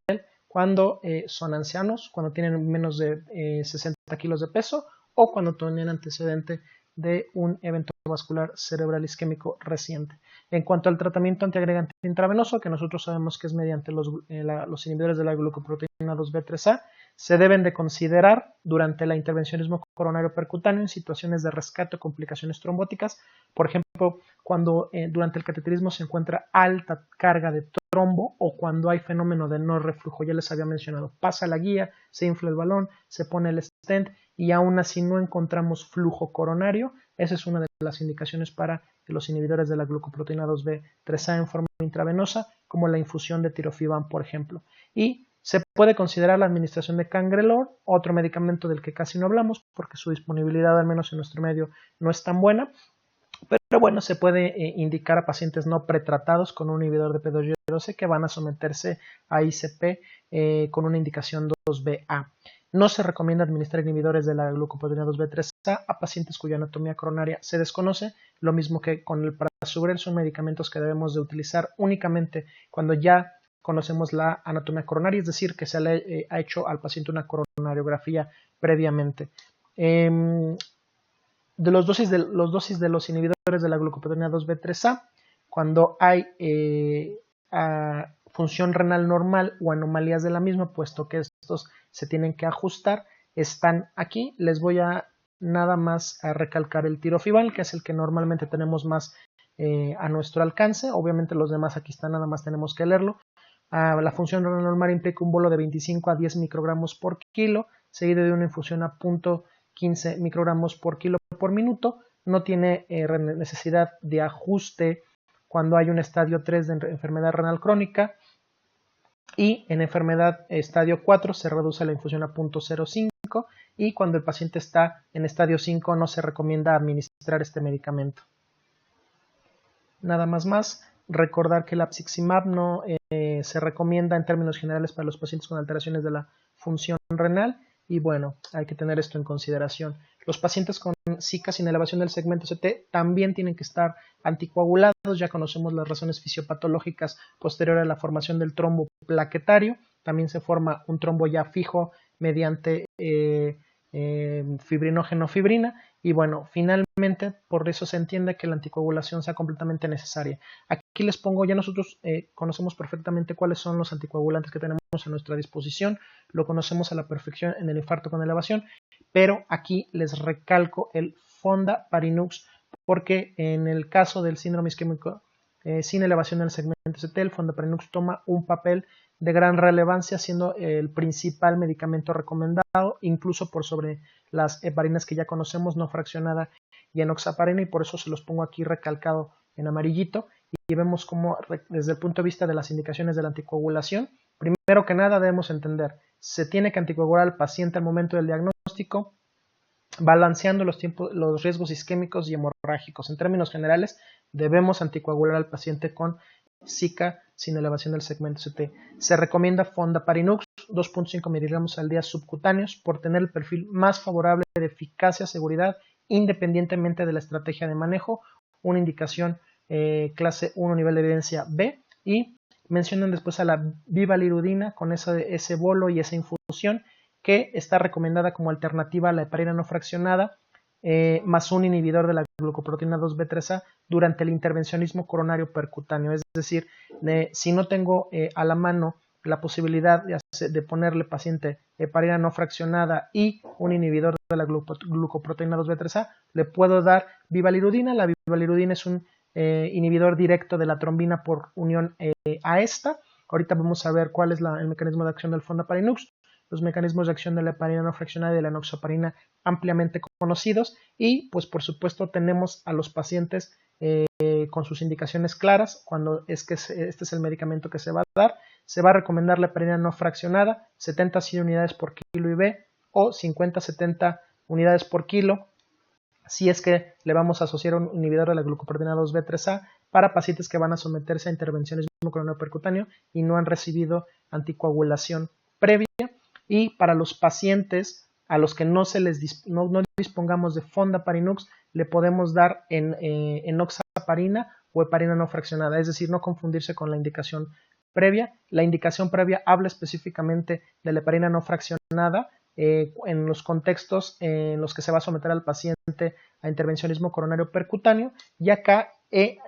cuando son ancianos, cuando tienen menos de 60 kilos de peso o cuando tienen antecedente de un evento vascular cerebral isquémico reciente. En cuanto al tratamiento antiagregante intravenoso, que nosotros sabemos que es mediante los inhibidores de la glucoproteína 2B3A, se deben de considerar durante el intervencionismo coronario percutáneo en situaciones de rescate o complicaciones trombóticas. Por ejemplo, cuando durante el cateterismo se encuentra alta carga de trombo o cuando hay fenómeno de no reflujo. Ya les había mencionado, pasa la guía, se infla el balón, se pone el stent y aún así no encontramos flujo coronario. Esa es una de las indicaciones para los inhibidores de la glucoproteína 2B3A en forma intravenosa, como la infusión de tirofiban, por ejemplo. Y se puede considerar la administración de cangrelor, otro medicamento del que casi no hablamos porque su disponibilidad, al menos en nuestro medio, no es tan buena. Pero bueno, se puede indicar a pacientes no pretratados con un inhibidor de P2Y12 que van a someterse a ICP con una indicación 2BA. No se recomienda administrar inhibidores de la glucoproteína 2B3A a pacientes cuya anatomía coronaria se desconoce, lo mismo que con el prasugrel. Son medicamentos que debemos de utilizar únicamente cuando ya conocemos la anatomía coronaria, es decir, que se le ha hecho al paciente una coronariografía previamente. De los dosis de los inhibidores de la glucoproteína 2B3A, cuando hay función renal normal o anomalías de la misma, puesto que estos se tienen que ajustar, están aquí. Les voy a nada más a recalcar el tirofiban, que es el que normalmente tenemos más a nuestro alcance. Obviamente los demás aquí están, nada más tenemos que leerlo. La función renal normal implica un bolo de 25 a 10 microgramos por kilo, seguido de una infusión a 0.15 microgramos por kilo por minuto. No tiene necesidad de ajuste cuando hay un estadio 3 de enfermedad renal crónica, y en enfermedad estadio 4 se reduce la infusión a 0.05, y cuando el paciente está en estadio 5 no se recomienda administrar este medicamento. Nada más. Recordar que el apiximab no se recomienda en términos generales para los pacientes con alteraciones de la función renal, y bueno, hay que tener esto en consideración. Los pacientes con SICA sin elevación del segmento CT también tienen que estar anticoagulados. Ya conocemos las razones fisiopatológicas posteriores a la formación del trombo plaquetario. También se forma un trombo ya fijo mediante fibrinógeno-fibrina, y bueno, finalmente por eso se entiende que la anticoagulación sea completamente necesaria. Aquí les pongo, ya nosotros conocemos perfectamente cuáles son los anticoagulantes que tenemos a nuestra disposición, lo conocemos a la perfección en el infarto con elevación, pero aquí les recalco el Fondaparinux, porque en el caso del síndrome isquémico sin elevación del segmento CT, el Fondaparinux toma un papel de gran relevancia, siendo el principal medicamento recomendado, incluso por sobre las heparinas que ya conocemos, no fraccionada y enoxaparina, y por eso se los pongo aquí recalcado en amarillito. Y vemos cómo desde el punto de vista de las indicaciones de la anticoagulación, primero que nada debemos entender, se tiene que anticoagular al paciente al momento del diagnóstico, balanceando los riesgos isquémicos y hemorrágicos. En términos generales, debemos anticoagular al paciente con SICA sin elevación del segmento CT. Se recomienda Fondaparinux 2.5 miligramos al día subcutáneos por tener el perfil más favorable de eficacia y seguridad independientemente de la estrategia de manejo, una indicación clase 1 nivel de evidencia B, y mencionan después a la vivalirudina con ese bolo y esa infusión que está recomendada como alternativa a la heparina no fraccionada más un inhibidor de la glucoproteína 2B3A durante el intervencionismo coronario percutáneo. Es decir, si no tengo a la mano la posibilidad de ponerle paciente heparina no fraccionada y un inhibidor de la glucoproteína 2B3A, le puedo dar vivalirudina. La vivalirudina es un inhibidor directo de la trombina por unión a esta. Ahorita vamos a ver cuál es el mecanismo de acción del Fondaparinux. los mecanismos de acción de la heparina no fraccionada y de la enoxaparina ampliamente conocidos, y pues por supuesto tenemos a los pacientes con sus indicaciones claras cuando es que este es el medicamento que se va a dar. Se va a recomendar la heparina no fraccionada, 70-100 unidades por kilo IV o 50-70 unidades por kilo si es que le vamos a asociar un inhibidor de la glucoproteína 2B3A para pacientes que van a someterse a intervencionismo coronariano percutáneo y no han recibido anticoagulación previa, y para los pacientes a los que no dispongamos de fondaparinux le podemos dar enoxaparina o heparina no fraccionada, es decir, no confundirse con la indicación previa. La indicación previa habla específicamente de la heparina no fraccionada en los contextos en los que se va a someter al paciente a intervencionismo coronario percutáneo, y acá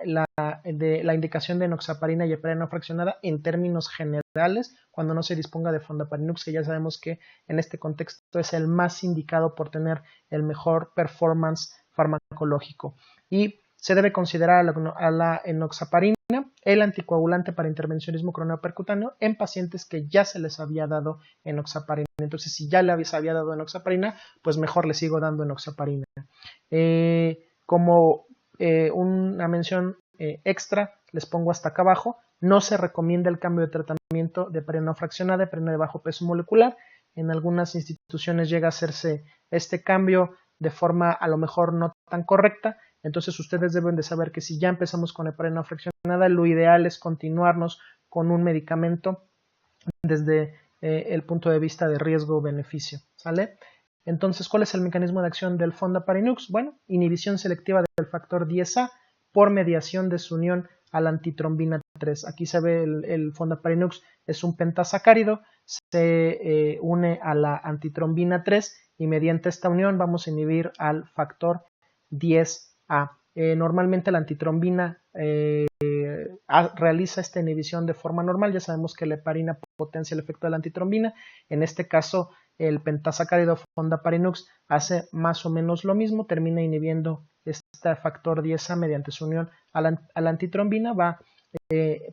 la indicación de enoxaparina y heparina no fraccionada en términos generales cuando no se disponga de fondaparinux, que ya sabemos que en este contexto es el más indicado por tener el mejor performance farmacológico. Y se debe considerar a la enoxaparina el anticoagulante para intervencionismo coronario percutáneo en pacientes que ya se les había dado enoxaparina. Entonces, si ya les había dado enoxaparina, pues mejor le sigo dando enoxaparina. Como una mención extra, les pongo hasta acá abajo, no se recomienda el cambio de tratamiento de heparina no fraccionada, heparina de bajo peso molecular. En algunas instituciones llega a hacerse este cambio de forma a lo mejor no tan correcta. Entonces ustedes deben de saber que si ya empezamos con heparina no fraccionada, lo ideal es continuarnos con un medicamento desde el punto de vista de riesgo-beneficio, ¿sale? Entonces, ¿cuál es el mecanismo de acción del fondaparinux? Bueno, inhibición selectiva del factor 10A por mediación de su unión a la antitrombina 3. Aquí se ve el fondaparinux es un pentasacárido, se une a la antitrombina 3 y mediante esta unión vamos a inhibir al factor 10A. Normalmente la antitrombina realiza esta inhibición de forma normal. Ya sabemos que la heparina potencia el efecto de la antitrombina. En este caso, el pentasacárido fondaparinux hace más o menos lo mismo, termina inhibiendo este factor 10A mediante su unión a la antitrombina, va a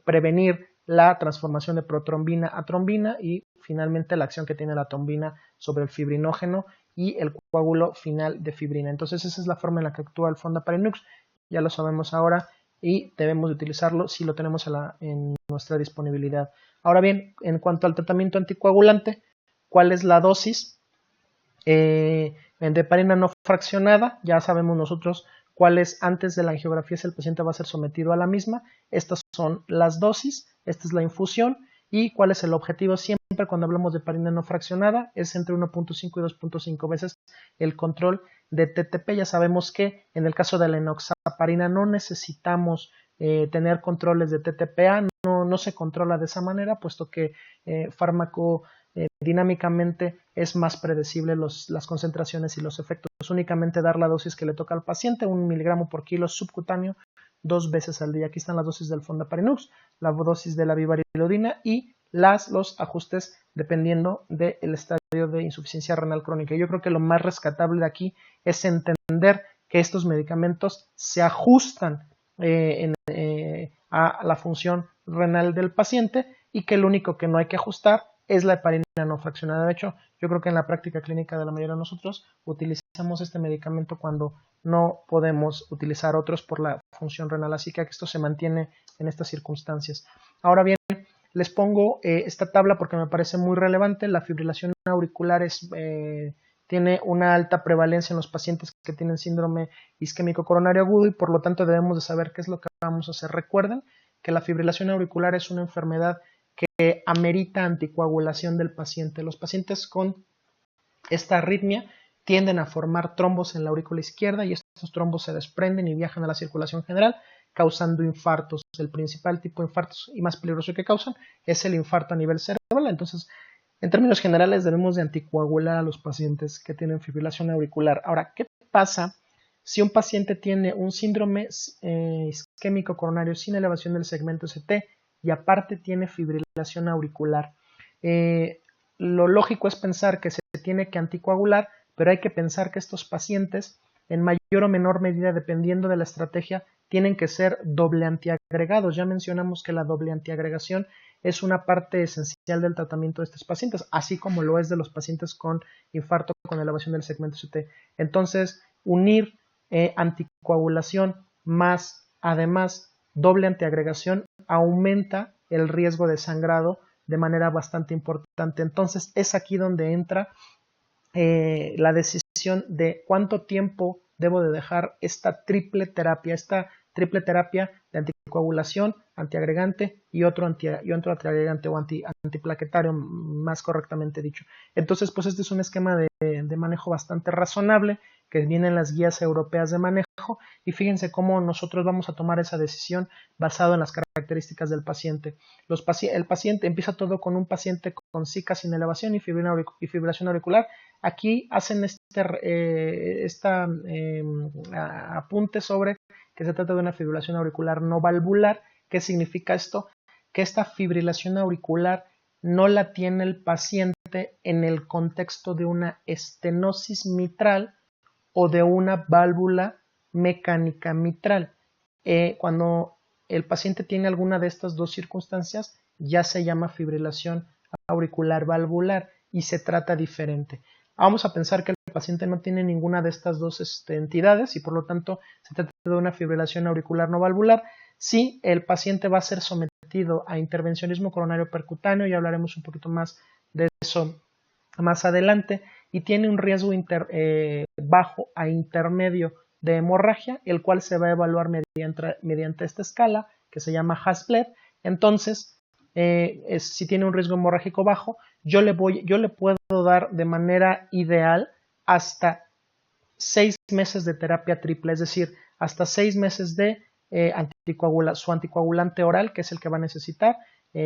prevenir la transformación de protrombina a trombina y finalmente la acción que tiene la trombina sobre el fibrinógeno y el coágulo final de fibrina. Entonces esa es la forma en la que actúa el fondaparinux, ya lo sabemos ahora y debemos de utilizarlo si lo tenemos en nuestra disponibilidad. Ahora bien, en cuanto al tratamiento anticoagulante, ¿cuál es la dosis? De heparina no fraccionada, ya sabemos nosotros cuál es antes de la angiografía si el paciente va a ser sometido a la misma. Estas son las dosis, esta es la infusión, y cuál es el objetivo siempre cuando hablamos de heparina no fraccionada, es entre 1.5 y 2.5 veces el control de TTP. Ya sabemos que en el caso de la enoxaparina no necesitamos tener controles de TTPA, no se controla de esa manera, puesto que dinámicamente es más predecible las concentraciones y los efectos. Únicamente dar la dosis que le toca al paciente, 1 miligramo por kilo subcutáneo 2 veces al día. Aquí están las dosis del fondaparinux, la dosis de la bivarilodina y los ajustes dependiendo del estadio de insuficiencia renal crónica. Yo creo que lo más rescatable de aquí es entender que estos medicamentos se ajustan a la función renal del paciente y que lo único que no hay que ajustar es la heparina no fraccionada. De hecho, yo creo que en la práctica clínica de la mayoría de nosotros utilizamos este medicamento cuando no podemos utilizar otros por la función renal, así que esto se mantiene en estas circunstancias. Ahora bien, les pongo esta tabla porque me parece muy relevante. La fibrilación auricular tiene una alta prevalencia en los pacientes que tienen síndrome isquémico coronario agudo y por lo tanto debemos de saber qué es lo que vamos a hacer. Recuerden que la fibrilación auricular es una enfermedad que amerita anticoagulación del paciente. Los pacientes con esta arritmia tienden a formar trombos en la aurícula izquierda y estos trombos se desprenden y viajan a la circulación general causando infartos. El principal tipo de infartos y más peligroso que causan es el infarto a nivel cerebral. Entonces, en términos generales debemos de anticoagular a los pacientes que tienen fibrilación auricular. Ahora, ¿qué pasa si un paciente tiene un síndrome isquémico coronario sin elevación del segmento ST y aparte tiene fibrilación auricular? Lo lógico es pensar que se tiene que anticoagular, pero hay que pensar que estos pacientes, en mayor o menor medida, dependiendo de la estrategia, tienen que ser doble antiagregados. Ya mencionamos que la doble antiagregación es una parte esencial del tratamiento de estos pacientes, así como lo es de los pacientes con infarto con elevación del segmento ST. Entonces, unir anticoagulación más, además, doble antiagregación aumenta el riesgo de sangrado de manera bastante importante. Entonces, es aquí donde entra la decisión de cuánto tiempo debo de dejar esta triple terapia de anticoagulación, antiagregante y otro antiagregante o antiplaquetario, más correctamente dicho. Entonces, pues este es un esquema de manejo bastante razonable que viene en las guías europeas de manejo, y fíjense cómo nosotros vamos a tomar esa decisión basado en las características del paciente. El paciente empieza todo con un paciente con SICA sin elevación y fibrilación auricular. Aquí hacen apunte sobre que se trata de una fibrilación auricular no valvular. ¿Qué significa esto? Que esta fibrilación auricular no la tiene el paciente en el contexto de una estenosis mitral o de una válvula mecánica mitral. Cuando el paciente tiene alguna de estas dos circunstancias, ya se llama fibrilación auricular valvular y se trata diferente. Vamos a pensar que el paciente no tiene ninguna de estas dos entidades y por lo tanto se trata de una fibrilación auricular no valvular. Sí, el paciente va a ser sometido a intervencionismo coronario percutáneo, y hablaremos un poquito más de eso más adelante, y tiene un riesgo bajo a intermedio de hemorragia, el cual se va a evaluar mediante esta escala que se llama Hasbled. Entonces, si tiene un riesgo hemorrágico bajo, yo le puedo dar de manera ideal hasta 6 meses de terapia triple, es decir, hasta 6 meses de su anticoagulante oral, que es el que va a necesitar,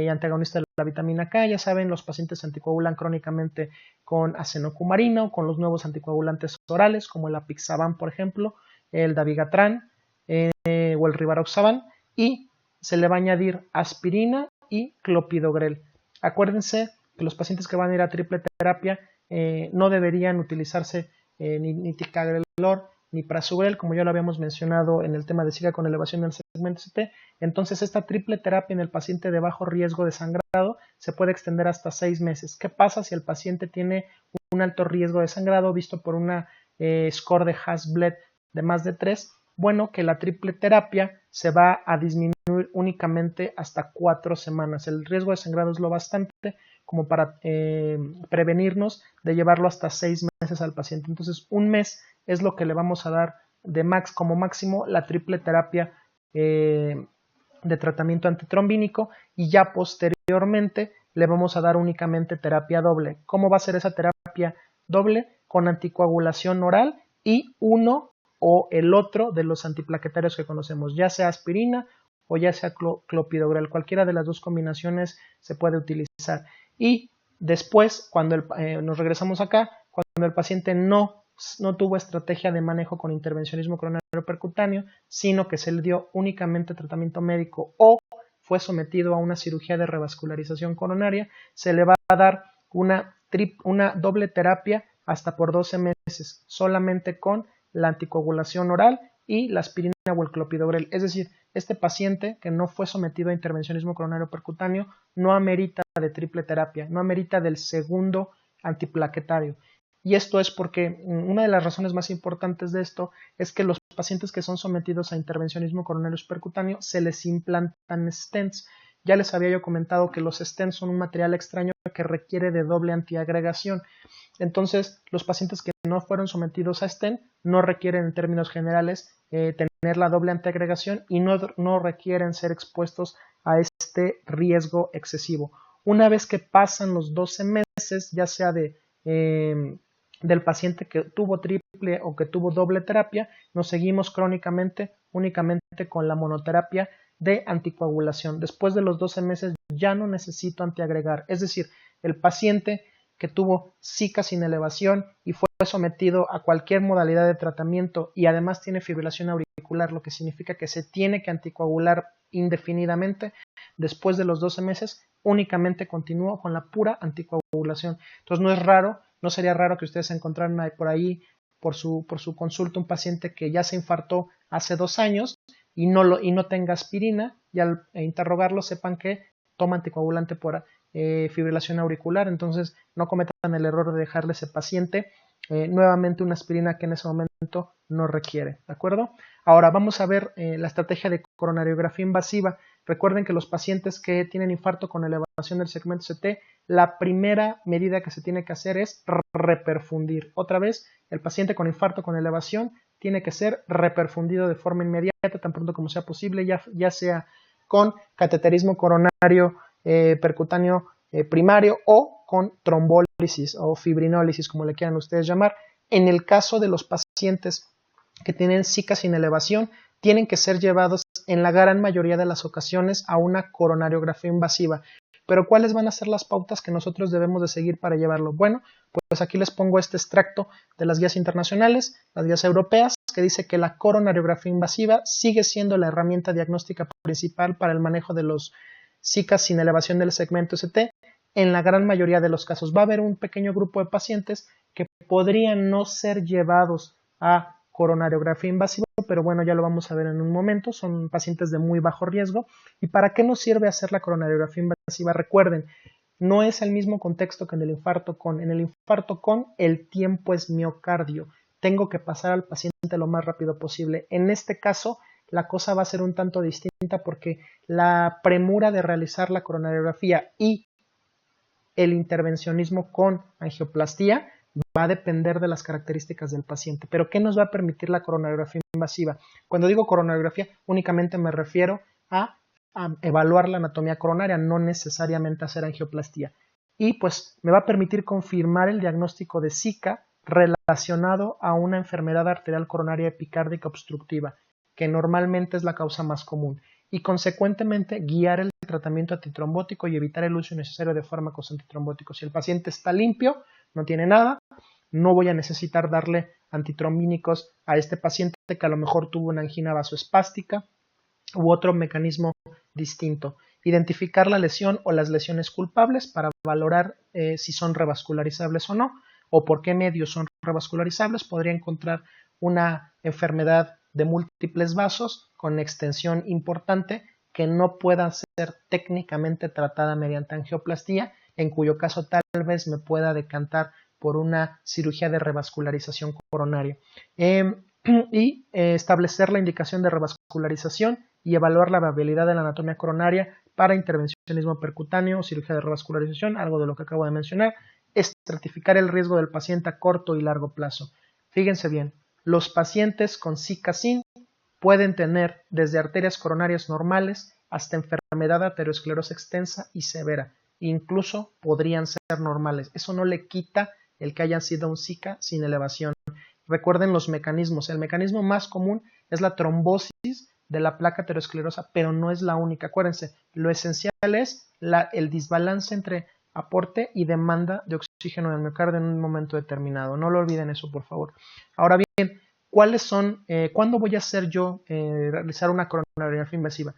antagonista de la vitamina K. Ya saben, los pacientes se anticoagulan crónicamente con acenocumarina o con los nuevos anticoagulantes orales, como el apixaban, por ejemplo, el dabigatran o el rivaroxaban, y se le va a añadir aspirina y clopidogrel. Acuérdense que los pacientes que van a ir a triple terapia no deberían utilizarse ni ticagrelor ni prasugrel, como ya lo habíamos mencionado en el tema de SIGA con elevación del segmento ST. Entonces, esta triple terapia en el paciente de bajo riesgo de sangrado se puede extender hasta 6 meses. ¿Qué pasa si el paciente tiene un alto riesgo de sangrado visto por una score de Hasbled de más de 3? Bueno, que la triple terapia se va a disminuir únicamente hasta 4 semanas. El riesgo de sangrado es lo bastante como para prevenirnos de llevarlo hasta 6 meses al paciente. Entonces, un mes es lo que le vamos a dar como máximo la triple terapia de tratamiento antitrombínico, y ya posteriormente le vamos a dar únicamente terapia doble. ¿Cómo va a ser esa terapia doble? Con anticoagulación oral y uno o el otro de los antiplaquetarios que conocemos, ya sea aspirina o ya sea clopidogrel. Cualquiera de las dos combinaciones se puede utilizar. Y después, cuando nos regresamos acá, cuando el paciente no tuvo estrategia de manejo con intervencionismo coronario percutáneo, sino que se le dio únicamente tratamiento médico o fue sometido a una cirugía de revascularización coronaria, se le va a dar una doble terapia hasta por 12 meses, solamente con la anticoagulación oral y la aspirina o el clopidogrel. Es decir, este paciente que no fue sometido a intervencionismo coronario percutáneo no amerita de triple terapia, no amerita del segundo antiplaquetario. Y esto es porque una de las razones más importantes de esto es que los pacientes que son sometidos a intervencionismo coronario percutáneo se les implantan stents. Ya les había yo comentado que los stents son un material extraño que requiere de doble antiagregación. Entonces, los pacientes que no fueron sometidos a stent no requieren, en términos generales, tener la doble antiagregación y no requieren ser expuestos a este riesgo excesivo. Una vez que pasan los 12 meses, ya sea del paciente que tuvo triple o que tuvo doble terapia, nos seguimos crónicamente únicamente con la monoterapia de anticoagulación. Después de los 12 meses ya no necesito antiagregar, es decir, el paciente que tuvo SICA sin elevación y fue sometido a cualquier modalidad de tratamiento y además tiene fibrilación auricular, lo que significa que se tiene que anticoagular indefinidamente, después de los 12 meses únicamente continúo con la pura anticoagulación. Entonces no sería raro que ustedes encontraran por ahí por su consulta un paciente que ya se infartó hace 2 años y no tenga aspirina, y al interrogarlo sepan que toma anticoagulante por fibrilación auricular. Entonces no cometan el error de dejarle a ese paciente nuevamente una aspirina que en ese momento no requiere, ¿de acuerdo? Ahora vamos a ver la estrategia de coronariografía invasiva. Recuerden que los pacientes que tienen infarto con elevación del segmento CT, la primera medida que se tiene que hacer es reperfundir. Otra vez, el paciente con infarto con elevación tiene que ser reperfundido de forma inmediata, tan pronto como sea posible, ya sea con cateterismo coronario percutáneo primario o con trombólisis o fibrinólisis, como le quieran ustedes llamar. En el caso de los pacientes que tienen SICA sin elevación, tienen que ser llevados en la gran mayoría de las ocasiones a una coronariografía invasiva. Pero ¿cuáles van a ser las pautas que nosotros debemos de seguir para llevarlo? Bueno, pues aquí les pongo este extracto de las guías internacionales, las guías europeas, que dice que la coronariografía invasiva sigue siendo la herramienta diagnóstica principal para el manejo de los SICA sin elevación del segmento ST. En la gran mayoría de los casos va a haber un pequeño grupo de pacientes que podrían no ser llevados a coronariografía invasiva, pero bueno, ya lo vamos a ver en un momento, son pacientes de muy bajo riesgo. ¿Y para qué nos sirve hacer la coronariografía invasiva? Recuerden, no es el mismo contexto que en el infarto con. En el infarto con, el tiempo es miocardio. Tengo que pasar al paciente lo más rápido posible. En este caso, la cosa va a ser un tanto distinta porque la premura de realizar la coronariografía y el intervencionismo con angioplastía va a depender de las características del paciente. Pero ¿qué nos va a permitir la coronariografía invasiva? Cuando digo coronariografía, únicamente me refiero a evaluar la anatomía coronaria, no necesariamente hacer angioplastía. Y pues me va a permitir confirmar el diagnóstico de SICA relacionado a una enfermedad arterial coronaria epicárdica obstructiva, que normalmente es la causa más común, y consecuentemente guiar el tratamiento antitrombótico y evitar el uso innecesario de fármacos antitrombóticos. Si el paciente está limpio, no tiene nada, no voy a necesitar darle antitrombínicos a este paciente que a lo mejor tuvo una angina vasoespástica u otro mecanismo distinto. Identificar la lesión o las lesiones culpables para valorar si son revascularizables o no, o por qué medios son revascularizables. Podría encontrar una enfermedad de múltiples vasos con extensión importante que no pueda ser técnicamente tratada mediante angioplastía, en cuyo caso tal vez me pueda decantar por una cirugía de revascularización coronaria. Y establecer la indicación de revascularización y evaluar la viabilidad de la anatomía coronaria para intervencionismo percutáneo o cirugía de revascularización, algo de lo que acabo de mencionar. Estratificar el riesgo del paciente a corto y largo plazo. Fíjense bien, los pacientes con SICA-SIN pueden tener desde arterias coronarias normales hasta enfermedad aterosclerosa extensa y severa. Incluso podrían ser normales. Eso no le quita el que hayan sido un SICA sin elevación. Recuerden los mecanismos. El mecanismo más común es la trombosis de la placa aterosclerosa, pero no es la única. Acuérdense, lo esencial es el desbalance entre aporte y demanda de oxígeno en el miocardio en un momento determinado. No lo olviden eso, por favor. Ahora bien, ¿cuáles son? ¿Cuándo voy a hacer yo realizar una coronariografía invasiva?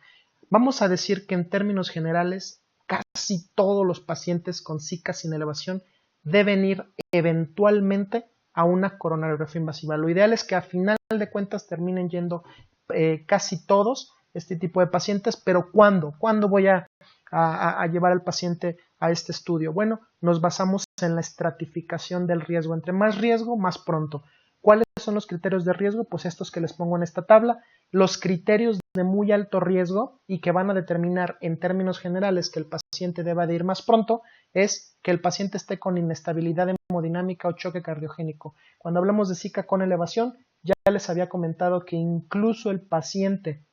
Vamos a decir que en términos generales, casi todos los pacientes con SICA sin elevación deben ir eventualmente a una coronariografía invasiva. Lo ideal es que a final de cuentas terminen yendo casi todos este tipo de pacientes, pero ¿cuándo? ¿Cuándo voy a llevar al paciente a este estudio? Bueno, nos basamos en la estratificación del riesgo. Entre más riesgo, más pronto. ¿Cuáles son los criterios de riesgo? Pues estos que les pongo en esta tabla. Los criterios de muy alto riesgo y que van a determinar en términos generales que el paciente deba de ir más pronto es que el paciente esté con inestabilidad hemodinámica o choque cardiogénico. Cuando hablamos de SICA con elevación, ya les había comentado que incluso el paciente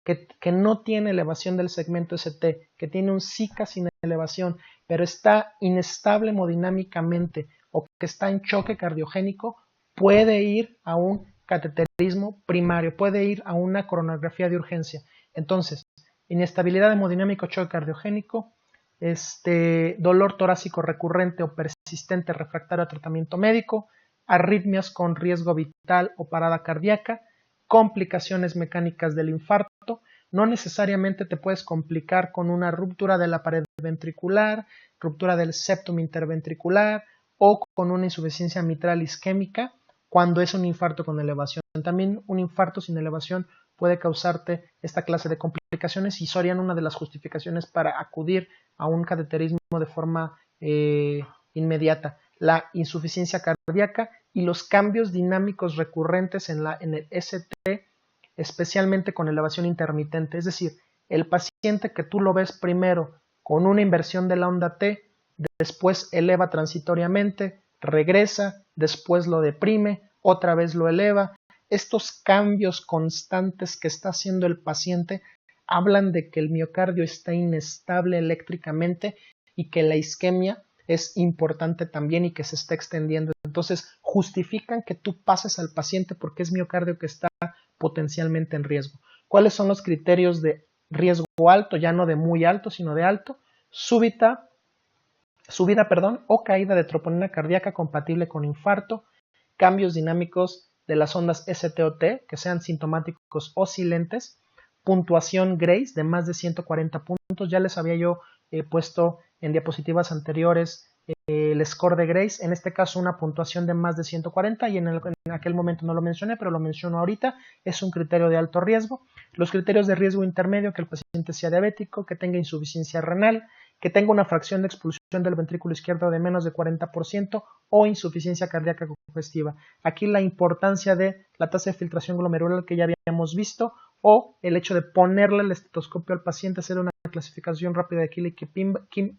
que no tiene elevación del segmento ST, que tiene un SICA sin elevación, pero está inestable hemodinámicamente o que está en choque cardiogénico, puede ir a un cateterismo primario, puede ir a una coronografía de urgencia. Entonces, inestabilidad hemodinámica o choque cardiogénico, dolor torácico recurrente o persistente refractario a tratamiento médico, arritmias con riesgo vital o parada cardíaca, complicaciones mecánicas del infarto. No necesariamente te puedes complicar con una ruptura de la pared ventricular, ruptura del septum interventricular o con una insuficiencia mitral isquémica cuando es un infarto con elevación. También un infarto sin elevación puede causarte esta clase de complicaciones y serían una de las justificaciones para acudir a un cateterismo de forma inmediata. La insuficiencia cardíaca y los cambios dinámicos recurrentes en el ST, especialmente con elevación intermitente, es decir, el paciente que tú lo ves primero con una inversión de la onda T, después eleva transitoriamente, regresa, después lo deprime, otra vez lo eleva. Estos cambios constantes que está haciendo el paciente hablan de que el miocardio está inestable eléctricamente y que la isquemia es importante también y que se está extendiendo. Entonces, justifican que tú pases al paciente porque es miocardio que está potencialmente en riesgo. ¿Cuáles son los criterios de riesgo alto? Ya no de muy alto, sino de alto. Subida o caída de troponina cardíaca compatible con infarto, cambios dinámicos de las ondas ST-OT que sean sintomáticos o silentes, puntuación Grace de más de 140 puntos. Ya les había yo puesto en diapositivas anteriores el score de Grace, en este caso una puntuación de más de 140 y en aquel momento no lo mencioné, pero lo menciono ahorita, es un criterio de alto riesgo. Los criterios de riesgo intermedio, que el paciente sea diabético, que tenga insuficiencia renal, que tenga una fracción de expulsión del ventrículo izquierdo de menos de 40% o insuficiencia cardíaca congestiva. Aquí la importancia de la tasa de filtración glomerular que ya habíamos visto o el hecho de ponerle el estetoscopio al paciente, hacer una clasificación rápida de Kiel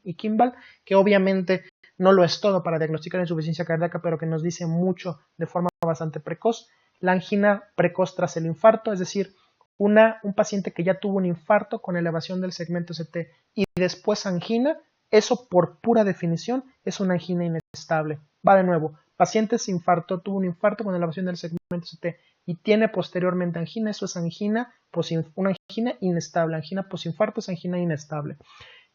y Kimball, que obviamente no lo es todo para diagnosticar insuficiencia cardíaca, pero que nos dice mucho de forma bastante precoz. La angina precoz tras el infarto, es decir, un paciente que ya tuvo un infarto con elevación del segmento ST y después angina, eso por pura definición es una angina inestable. Va de nuevo, paciente sin infarto, tuvo un infarto con elevación del segmento ST y tiene posteriormente angina, eso es una angina inestable. Angina posinfarto es angina inestable.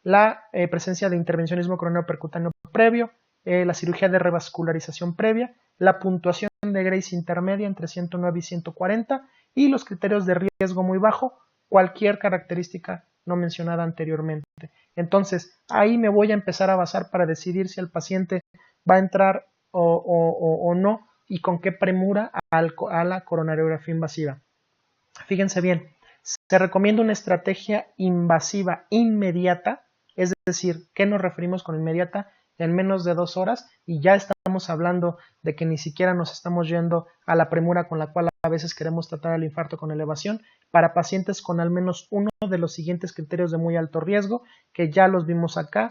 La presencia de intervencionismo coronero percutáneo previo, la cirugía de revascularización previa, la puntuación de Grace intermedia entre 109 y 140 y los criterios de riesgo muy bajo, cualquier característica no mencionada anteriormente. Entonces, ahí me voy a empezar a basar para decidir si el paciente va a entrar o no y con qué premura a la coronariografía invasiva. Fíjense bien, se recomienda una estrategia invasiva inmediata, es decir, ¿qué nos referimos con inmediata? En menos de 2 horas y ya estamos hablando de que ni siquiera nos estamos yendo a la premura con la cual a veces queremos tratar el infarto con elevación para pacientes con al menos uno de los siguientes criterios de muy alto riesgo que ya los vimos acá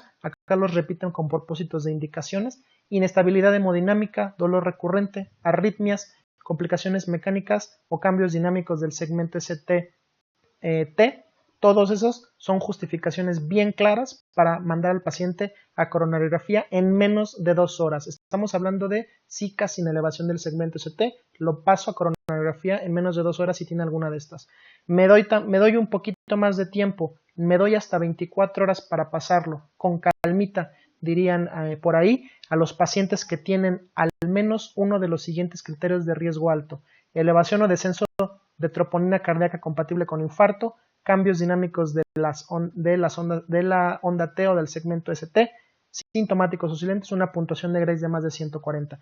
los repiten con propósitos de indicaciones: inestabilidad hemodinámica, dolor recurrente, arritmias, complicaciones mecánicas o cambios dinámicos del segmento ST-T. Todos esos son justificaciones bien claras para mandar al paciente a coronariografía en menos de 2 horas. Estamos hablando de SICA sin elevación del segmento ST, lo paso a coronariografía en menos de 2 horas si tiene alguna de estas. Me doy un poquito más de tiempo, me doy hasta 24 horas para pasarlo, con calmita, dirían por ahí, a los pacientes que tienen al menos uno de los siguientes criterios de riesgo alto: elevación o descenso de troponina cardíaca compatible con infarto, cambios dinámicos de la onda T o del segmento ST, sintomáticos o silentes, una puntuación de Grace de más de 140.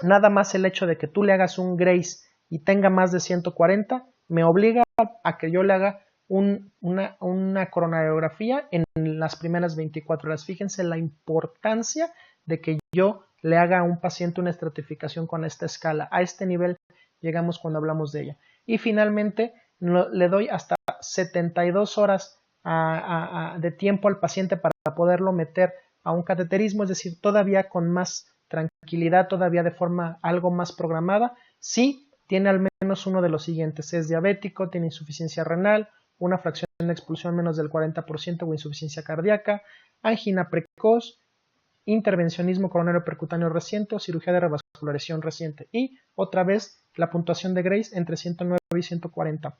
Nada más el hecho de que tú le hagas un Grace y tenga más de 140 me obliga a que yo le haga una coronariografía en las primeras 24 horas. Fíjense la importancia de que yo le haga a un paciente una estratificación con esta escala. A este nivel llegamos cuando hablamos de ella. Y finalmente le doy hasta 72 horas de tiempo al paciente para poderlo meter a un cateterismo, es decir, todavía con más tranquilidad, todavía de forma algo más programada, si tiene al menos uno de los siguientes: es diabético, tiene insuficiencia renal, una fracción de expulsión menos del 40% o insuficiencia cardíaca, angina precoz, intervencionismo coronario percutáneo reciente o cirugía de revascularización reciente. Y otra vez la puntuación de Grace entre 109 y 140.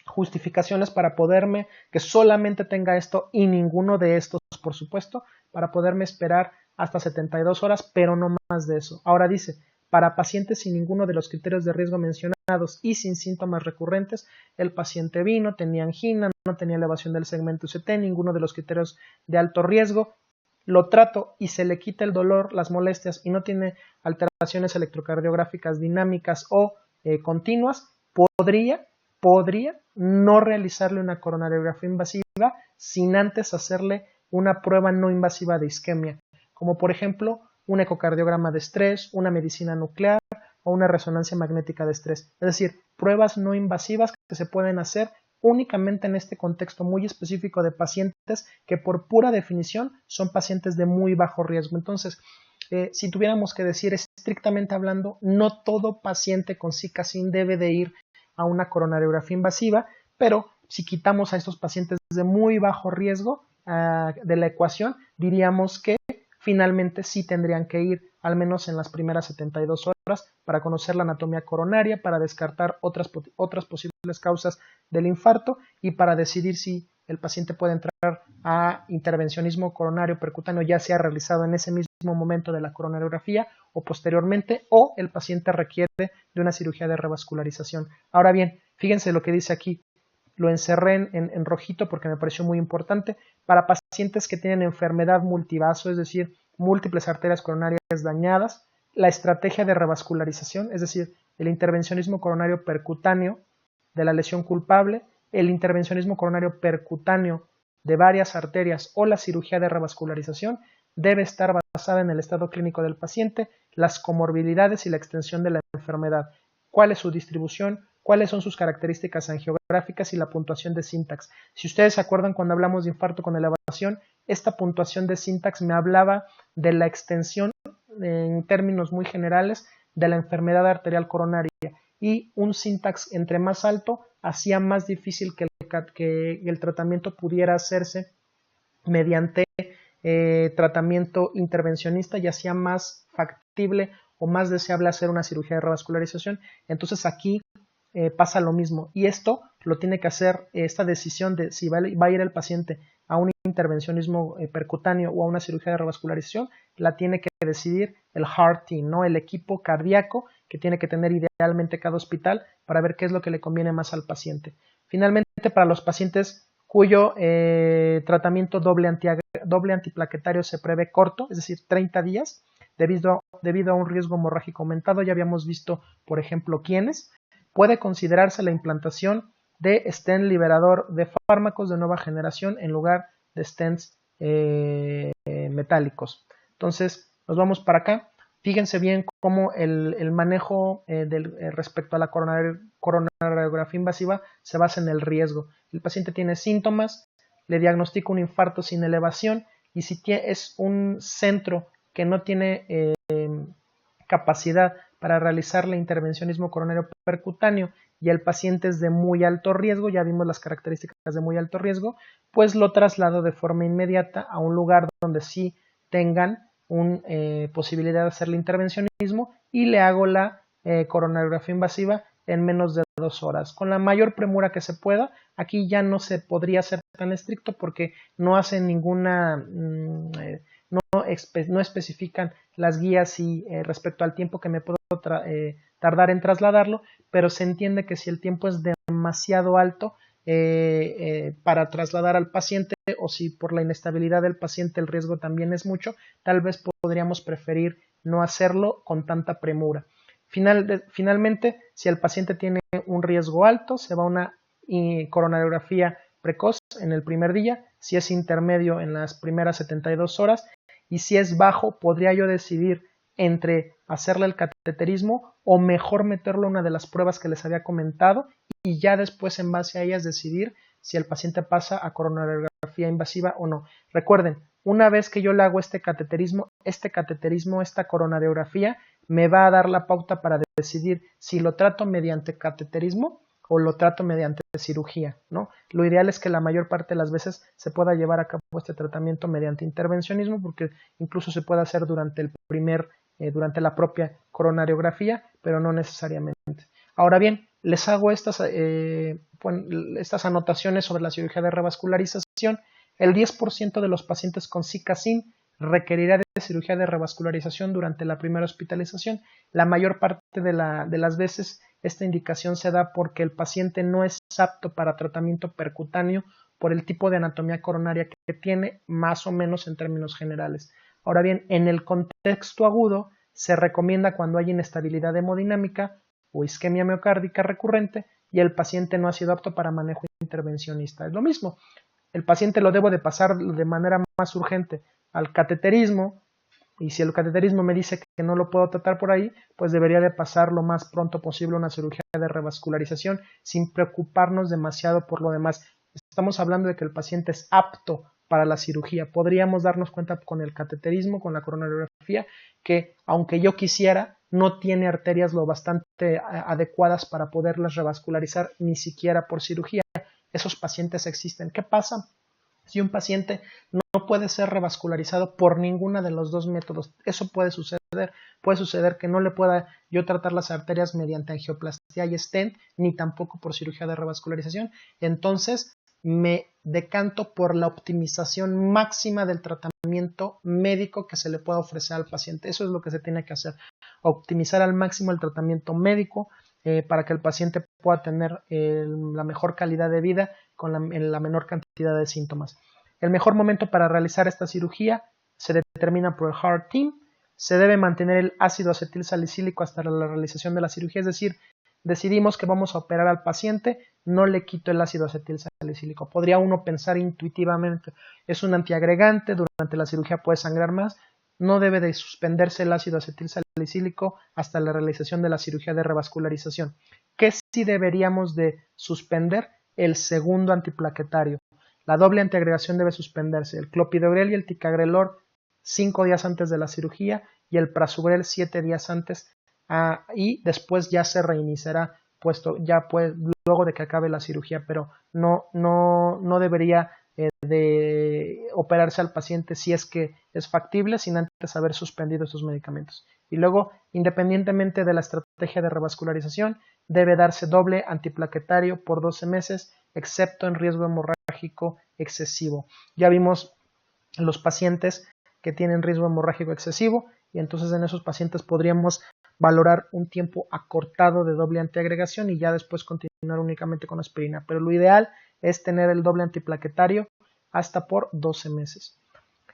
Justificaciones para poderme, que solamente tenga esto y ninguno de estos, por supuesto, para poderme esperar hasta 72 horas, pero no más de eso. Ahora dice, para pacientes sin ninguno de los criterios de riesgo mencionados y sin síntomas recurrentes, el paciente vino, tenía angina, no tenía elevación del segmento ST, ninguno de los criterios de alto riesgo, lo trato y se le quita el dolor, las molestias y no tiene alteraciones electrocardiográficas dinámicas o continuas, podría no realizarle una coronariografía invasiva sin antes hacerle una prueba no invasiva de isquemia, como por ejemplo un ecocardiograma de estrés, una medicina nuclear o una resonancia magnética de estrés. Es decir, pruebas no invasivas que se pueden hacer únicamente en este contexto muy específico de pacientes que por pura definición son pacientes de muy bajo riesgo. Entonces, si tuviéramos que decir estrictamente hablando, no todo paciente con CICA-SIN debe de ir a una coronariografía invasiva, pero si quitamos a estos pacientes de muy bajo riesgo de la ecuación, diríamos que finalmente sí tendrían que ir al menos en las primeras 72 horas para conocer la anatomía coronaria, para descartar otras posibles causas del infarto y para decidir si el paciente puede entrar a intervencionismo coronario percutáneo, ya sea realizado en ese mismo momento de la coronariografía o posteriormente, o el paciente requiere de una cirugía de revascularización. Ahora bien, fíjense lo que dice aquí, lo encerré en rojito porque me pareció muy importante, para pacientes que tienen enfermedad multivaso, es decir, múltiples arterias coronarias dañadas, la estrategia de revascularización, es decir, el intervencionismo coronario percutáneo de la lesión culpable, el intervencionismo coronario percutáneo de varias arterias o la cirugía de revascularización debe estar basada en el estado clínico del paciente, las comorbilidades y la extensión de la enfermedad, cuál es su distribución, cuáles son sus características angiográficas y la puntuación de Syntax. Si ustedes se acuerdan cuando hablamos de infarto con elevación, esta puntuación de Syntax me hablaba de la extensión en términos muy generales de la enfermedad arterial coronaria y un Syntax entre más alto hacía más difícil que el tratamiento pudiera hacerse mediante tratamiento intervencionista y hacía más factible o más deseable hacer una cirugía de revascularización. Entonces aquí pasa lo mismo y esto lo tiene que hacer esta decisión de si va a ir el paciente a un intervencionismo percutáneo o a una cirugía de revascularización, la tiene que decidir el Heart Team, ¿no? El equipo cardíaco que tiene que tener idealmente cada hospital para ver qué es lo que le conviene más al paciente. Finalmente, para los pacientes cuyo tratamiento doble antiplaquetario se prevé corto, es decir, 30 días, debido a un riesgo hemorrágico aumentado, ya habíamos visto, por ejemplo, quiénes, puede considerarse la implantación de stent liberador de fármacos de nueva generación en lugar de stents metálicos. Entonces, nos vamos para acá. Fíjense bien cómo el manejo respecto a la coronariografía invasiva se basa en el riesgo. El paciente tiene síntomas, le diagnostico un infarto sin elevación y si es un centro que no tiene capacidad para realizar la intervencionismo coronario percutáneo y el paciente es de muy alto riesgo, ya vimos las características de muy alto riesgo, pues lo traslado de forma inmediata a un lugar donde sí tengan una posibilidad de hacer el intervencionismo y le hago la coronariografía invasiva en menos de 2 horas, con la mayor premura que se pueda. Aquí ya no se podría ser tan estricto porque no hacen ninguna no especifican las guías y respecto al tiempo que me puedo tardar en trasladarlo, pero se entiende que si el tiempo es demasiado alto para trasladar al paciente o si por la inestabilidad del paciente el riesgo también es mucho, tal vez podríamos preferir no hacerlo con tanta premura. Finalmente, si el paciente tiene un riesgo alto, se va a una coronariografía precoz en el primer día, si es intermedio en las primeras 72 horas y si es bajo, podría yo decidir entre hacerle el cateterismo o mejor meterlo en una de las pruebas que les había comentado y ya después en base a ellas decidir si el paciente pasa a coronariografía invasiva o no. Recuerden, una vez que yo le hago esta coronariografía, me va a dar la pauta para decidir si lo trato mediante cateterismo o lo trato mediante cirugía, ¿no? Lo ideal es que la mayor parte de las veces se pueda llevar a cabo este tratamiento mediante intervencionismo, porque incluso se puede hacer durante la propia coronariografía, pero no necesariamente. Ahora bien, les hago estas anotaciones sobre la cirugía de revascularización. El 10% de los pacientes con CICA-SIN requerirá de cirugía de revascularización durante la primera hospitalización. La mayor parte de las veces esta indicación se da porque el paciente no es apto para tratamiento percutáneo por el tipo de anatomía coronaria que tiene, más o menos en términos generales. Ahora bien, en el contexto agudo se recomienda cuando hay inestabilidad hemodinámica o isquemia miocárdica recurrente y el paciente no ha sido apto para manejo intervencionista. Es lo mismo, el paciente lo debo de pasar de manera más urgente al cateterismo, y si el cateterismo me dice que no lo puedo tratar por ahí, pues debería de pasar lo más pronto posible a una cirugía de revascularización sin preocuparnos demasiado por lo demás. Estamos hablando de que el paciente es apto para la cirugía. Podríamos darnos cuenta con el cateterismo, con la coronariografía, que aunque yo quisiera, no tiene arterias lo bastante adecuadas para poderlas revascularizar, ni siquiera por cirugía. Esos pacientes existen. ¿Qué pasa si un paciente no puede ser revascularizado por ninguno de los dos métodos? Eso puede suceder. Puede suceder que no le pueda yo tratar las arterias mediante angioplastia y stent, ni tampoco por cirugía de revascularización. Entonces, me decanto por la optimización máxima del tratamiento médico que se le pueda ofrecer al paciente. Eso es lo que se tiene que hacer, optimizar al máximo el tratamiento médico para que el paciente pueda tener la mejor calidad de vida en la menor cantidad de síntomas. El mejor momento para realizar esta cirugía se determina por el Heart Team. Se debe mantener el ácido acetil salicílico hasta la realización de la cirugía, es decir, decidimos que vamos a operar al paciente, no le quito el ácido acetil salicílico. Podría uno pensar intuitivamente, es un antiagregante, durante la cirugía puede sangrar más, no debe de suspenderse el ácido acetil salicílico hasta la realización de la cirugía de revascularización. ¿Qué sí deberíamos de suspender? El segundo antiplaquetario. La doble antiagregación debe suspenderse, el clopidogrel y el ticagrelor 5 días antes de la cirugía y el prasugrel 7 días antes y después ya se reiniciará luego de que acabe la cirugía, pero no debería de operarse al paciente si es que es factible sin antes haber suspendido estos medicamentos. Y luego, independientemente de la estrategia de revascularización, debe darse doble antiplaquetario por 12 meses, excepto en riesgo hemorrágico excesivo. Ya vimos los pacientes que tienen riesgo hemorrágico excesivo y entonces en esos pacientes podríamos valorar un tiempo acortado de doble antiagregación y ya después continuar únicamente con aspirina, pero lo ideal es tener el doble antiplaquetario hasta por 12 meses.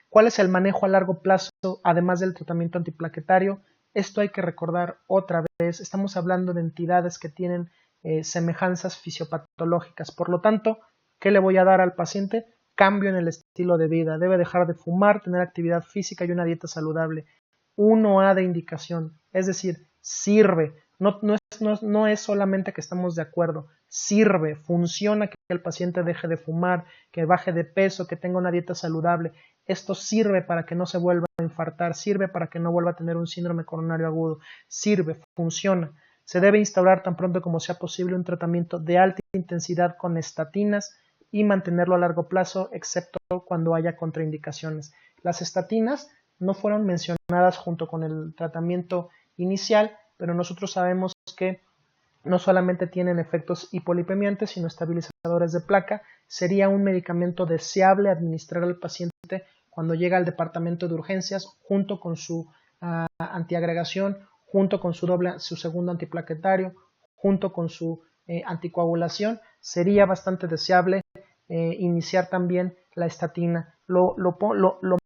¿Cuál es el manejo a largo plazo además del tratamiento antiplaquetario? Esto hay que recordar otra vez, estamos hablando de entidades que tienen semejanzas fisiopatológicas, por lo tanto, ¿qué le voy a dar al paciente? Cambio en el estilo de vida, debe dejar de fumar, tener actividad física y una dieta saludable. 1A de indicación, es decir, sirve, no es solamente que estamos de acuerdo, sirve, funciona que el paciente deje de fumar, que baje de peso, que tenga una dieta saludable. Esto sirve para que no se vuelva a infartar, sirve para que no vuelva a tener un síndrome coronario agudo, sirve, funciona. Se debe instaurar tan pronto como sea posible un tratamiento de alta intensidad con estatinas y mantenerlo a largo plazo, excepto cuando haya contraindicaciones. Las estatinas no fueron mencionadas junto con el tratamiento inicial, pero nosotros sabemos que no solamente tienen efectos hipolipemiantes, sino estabilizadores de placa. Sería un medicamento deseable administrar al paciente cuando llega al departamento de urgencias junto con su antiagregación, junto con su segundo antiplaquetario, junto con su anticoagulación. Sería bastante deseable iniciar también la estatina. Lo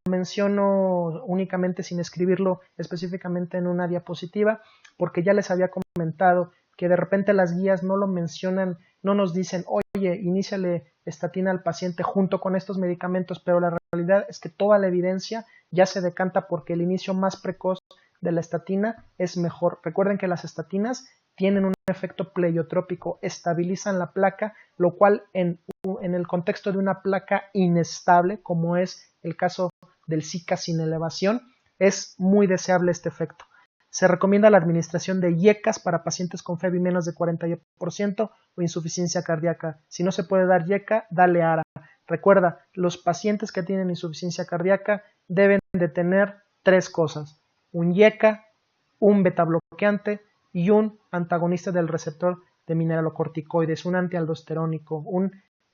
menciono únicamente sin escribirlo específicamente en una diapositiva, porque ya les había comentado que de repente las guías no lo mencionan, no nos dicen, oye, iníciale estatina al paciente junto con estos medicamentos, pero la realidad es que toda la evidencia ya se decanta porque el inicio más precoz de la estatina es mejor. Recuerden que las estatinas tienen un efecto pleiotrópico, estabilizan la placa, lo cual en el contexto de una placa inestable, como es el caso del Zika sin elevación, es muy deseable este efecto. Se recomienda la administración de IECAS para pacientes con FEBI menos de 40% o insuficiencia cardíaca. Si no se puede dar IECA, dale ARA. Recuerda, los pacientes que tienen insuficiencia cardíaca deben de tener 3 cosas: un IECA, un betabloqueante y un antagonista del receptor de mineralocorticoides, un antialdosterónico,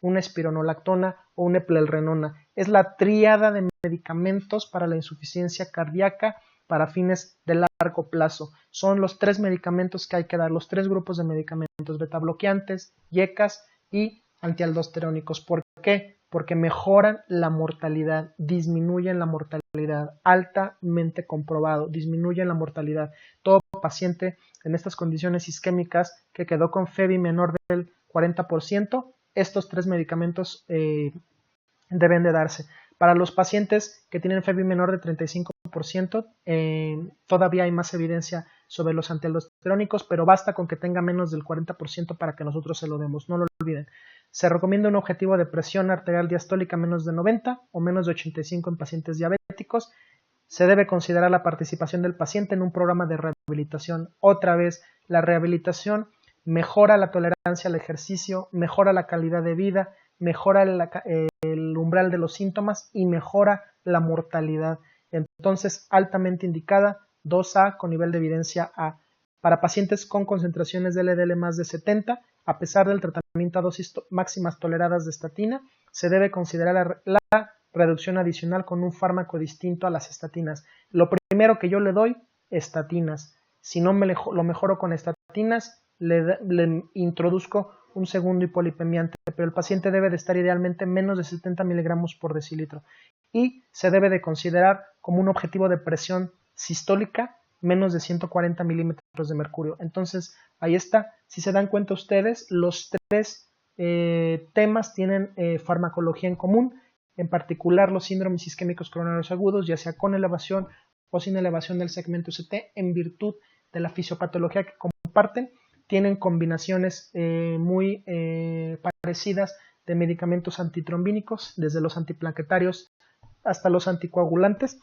una espironolactona o una eplelrenona. Es la tríada de medicamentos para la insuficiencia cardíaca para fines de largo plazo. Son los 3 medicamentos que hay que dar, los 3 grupos de medicamentos: betabloqueantes, IECAS y antialdosterónicos. ¿Por qué? Porque mejoran la mortalidad, disminuyen la mortalidad, altamente comprobado, disminuyen la mortalidad. Todo paciente en estas condiciones isquémicas que quedó con FEBI menor del 40%, estos 3 medicamentos deben de darse. Para los pacientes que tienen FEBI menor de 35%, todavía hay más evidencia sobre los antialdosterónicos, pero basta con que tenga menos del 40% para que nosotros se lo demos, no lo olviden. Se recomienda un objetivo de presión arterial diastólica menos de 90 o menos de 85 en pacientes diabéticos. Se debe considerar la participación del paciente en un programa de rehabilitación. Otra vez, la rehabilitación mejora la tolerancia al ejercicio, mejora la calidad de vida, mejora el umbral de los síntomas y mejora la mortalidad. Entonces, altamente indicada, 2A con nivel de evidencia A. Para pacientes con concentraciones de LDL más de 70, a pesar del tratamiento a dosis máximas toleradas de estatina, se debe considerar la reducción adicional con un fármaco distinto a las estatinas. Lo primero que yo le doy, estatinas. Si no lo mejoro con estatinas, le introduzco un segundo hipolipemiante, pero el paciente debe de estar idealmente menos de 70 miligramos por decilitro y se debe de considerar como un objetivo de presión sistólica menos de 140 milímetros de mercurio. Entonces, ahí está. Si se dan cuenta ustedes, los 3 temas tienen farmacología en común, en particular los síndromes isquémicos coronarios agudos, ya sea con elevación o sin elevación del segmento ST, en virtud de la fisiopatología que comparten, tienen combinaciones muy parecidas de medicamentos antitrombínicos, desde los antiplaquetarios hasta los anticoagulantes,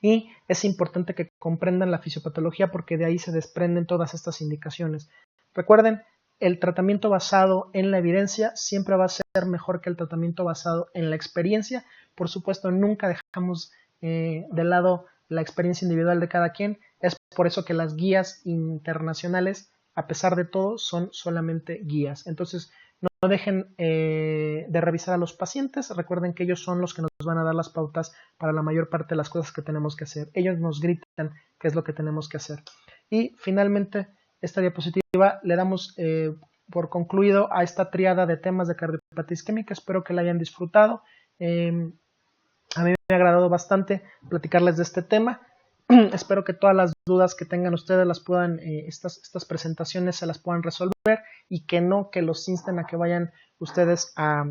y es importante que comprendan la fisiopatología porque de ahí se desprenden todas estas indicaciones. Recuerden, el tratamiento basado en la evidencia siempre va a ser mejor que el tratamiento basado en la experiencia. Por supuesto, nunca dejamos de lado la experiencia individual de cada quien. Es por eso que las guías internacionales, a pesar de todo, son solamente guías. Entonces, no dejen de revisar a los pacientes. Recuerden que ellos son los que nos van a dar las pautas para la mayor parte de las cosas que tenemos que hacer. Ellos nos gritan qué es lo que tenemos que hacer. Y finalmente, esta diapositiva le damos por concluido a esta triada de temas de cardiopatía isquémica. Espero que la hayan disfrutado. A mí me ha agradado bastante platicarles de este tema. Espero que todas las dudas que tengan ustedes las puedan, estas presentaciones se las puedan resolver y que los insten a que vayan ustedes a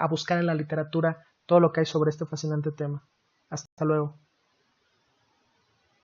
buscar en la literatura todo lo que hay sobre este fascinante tema. Hasta luego.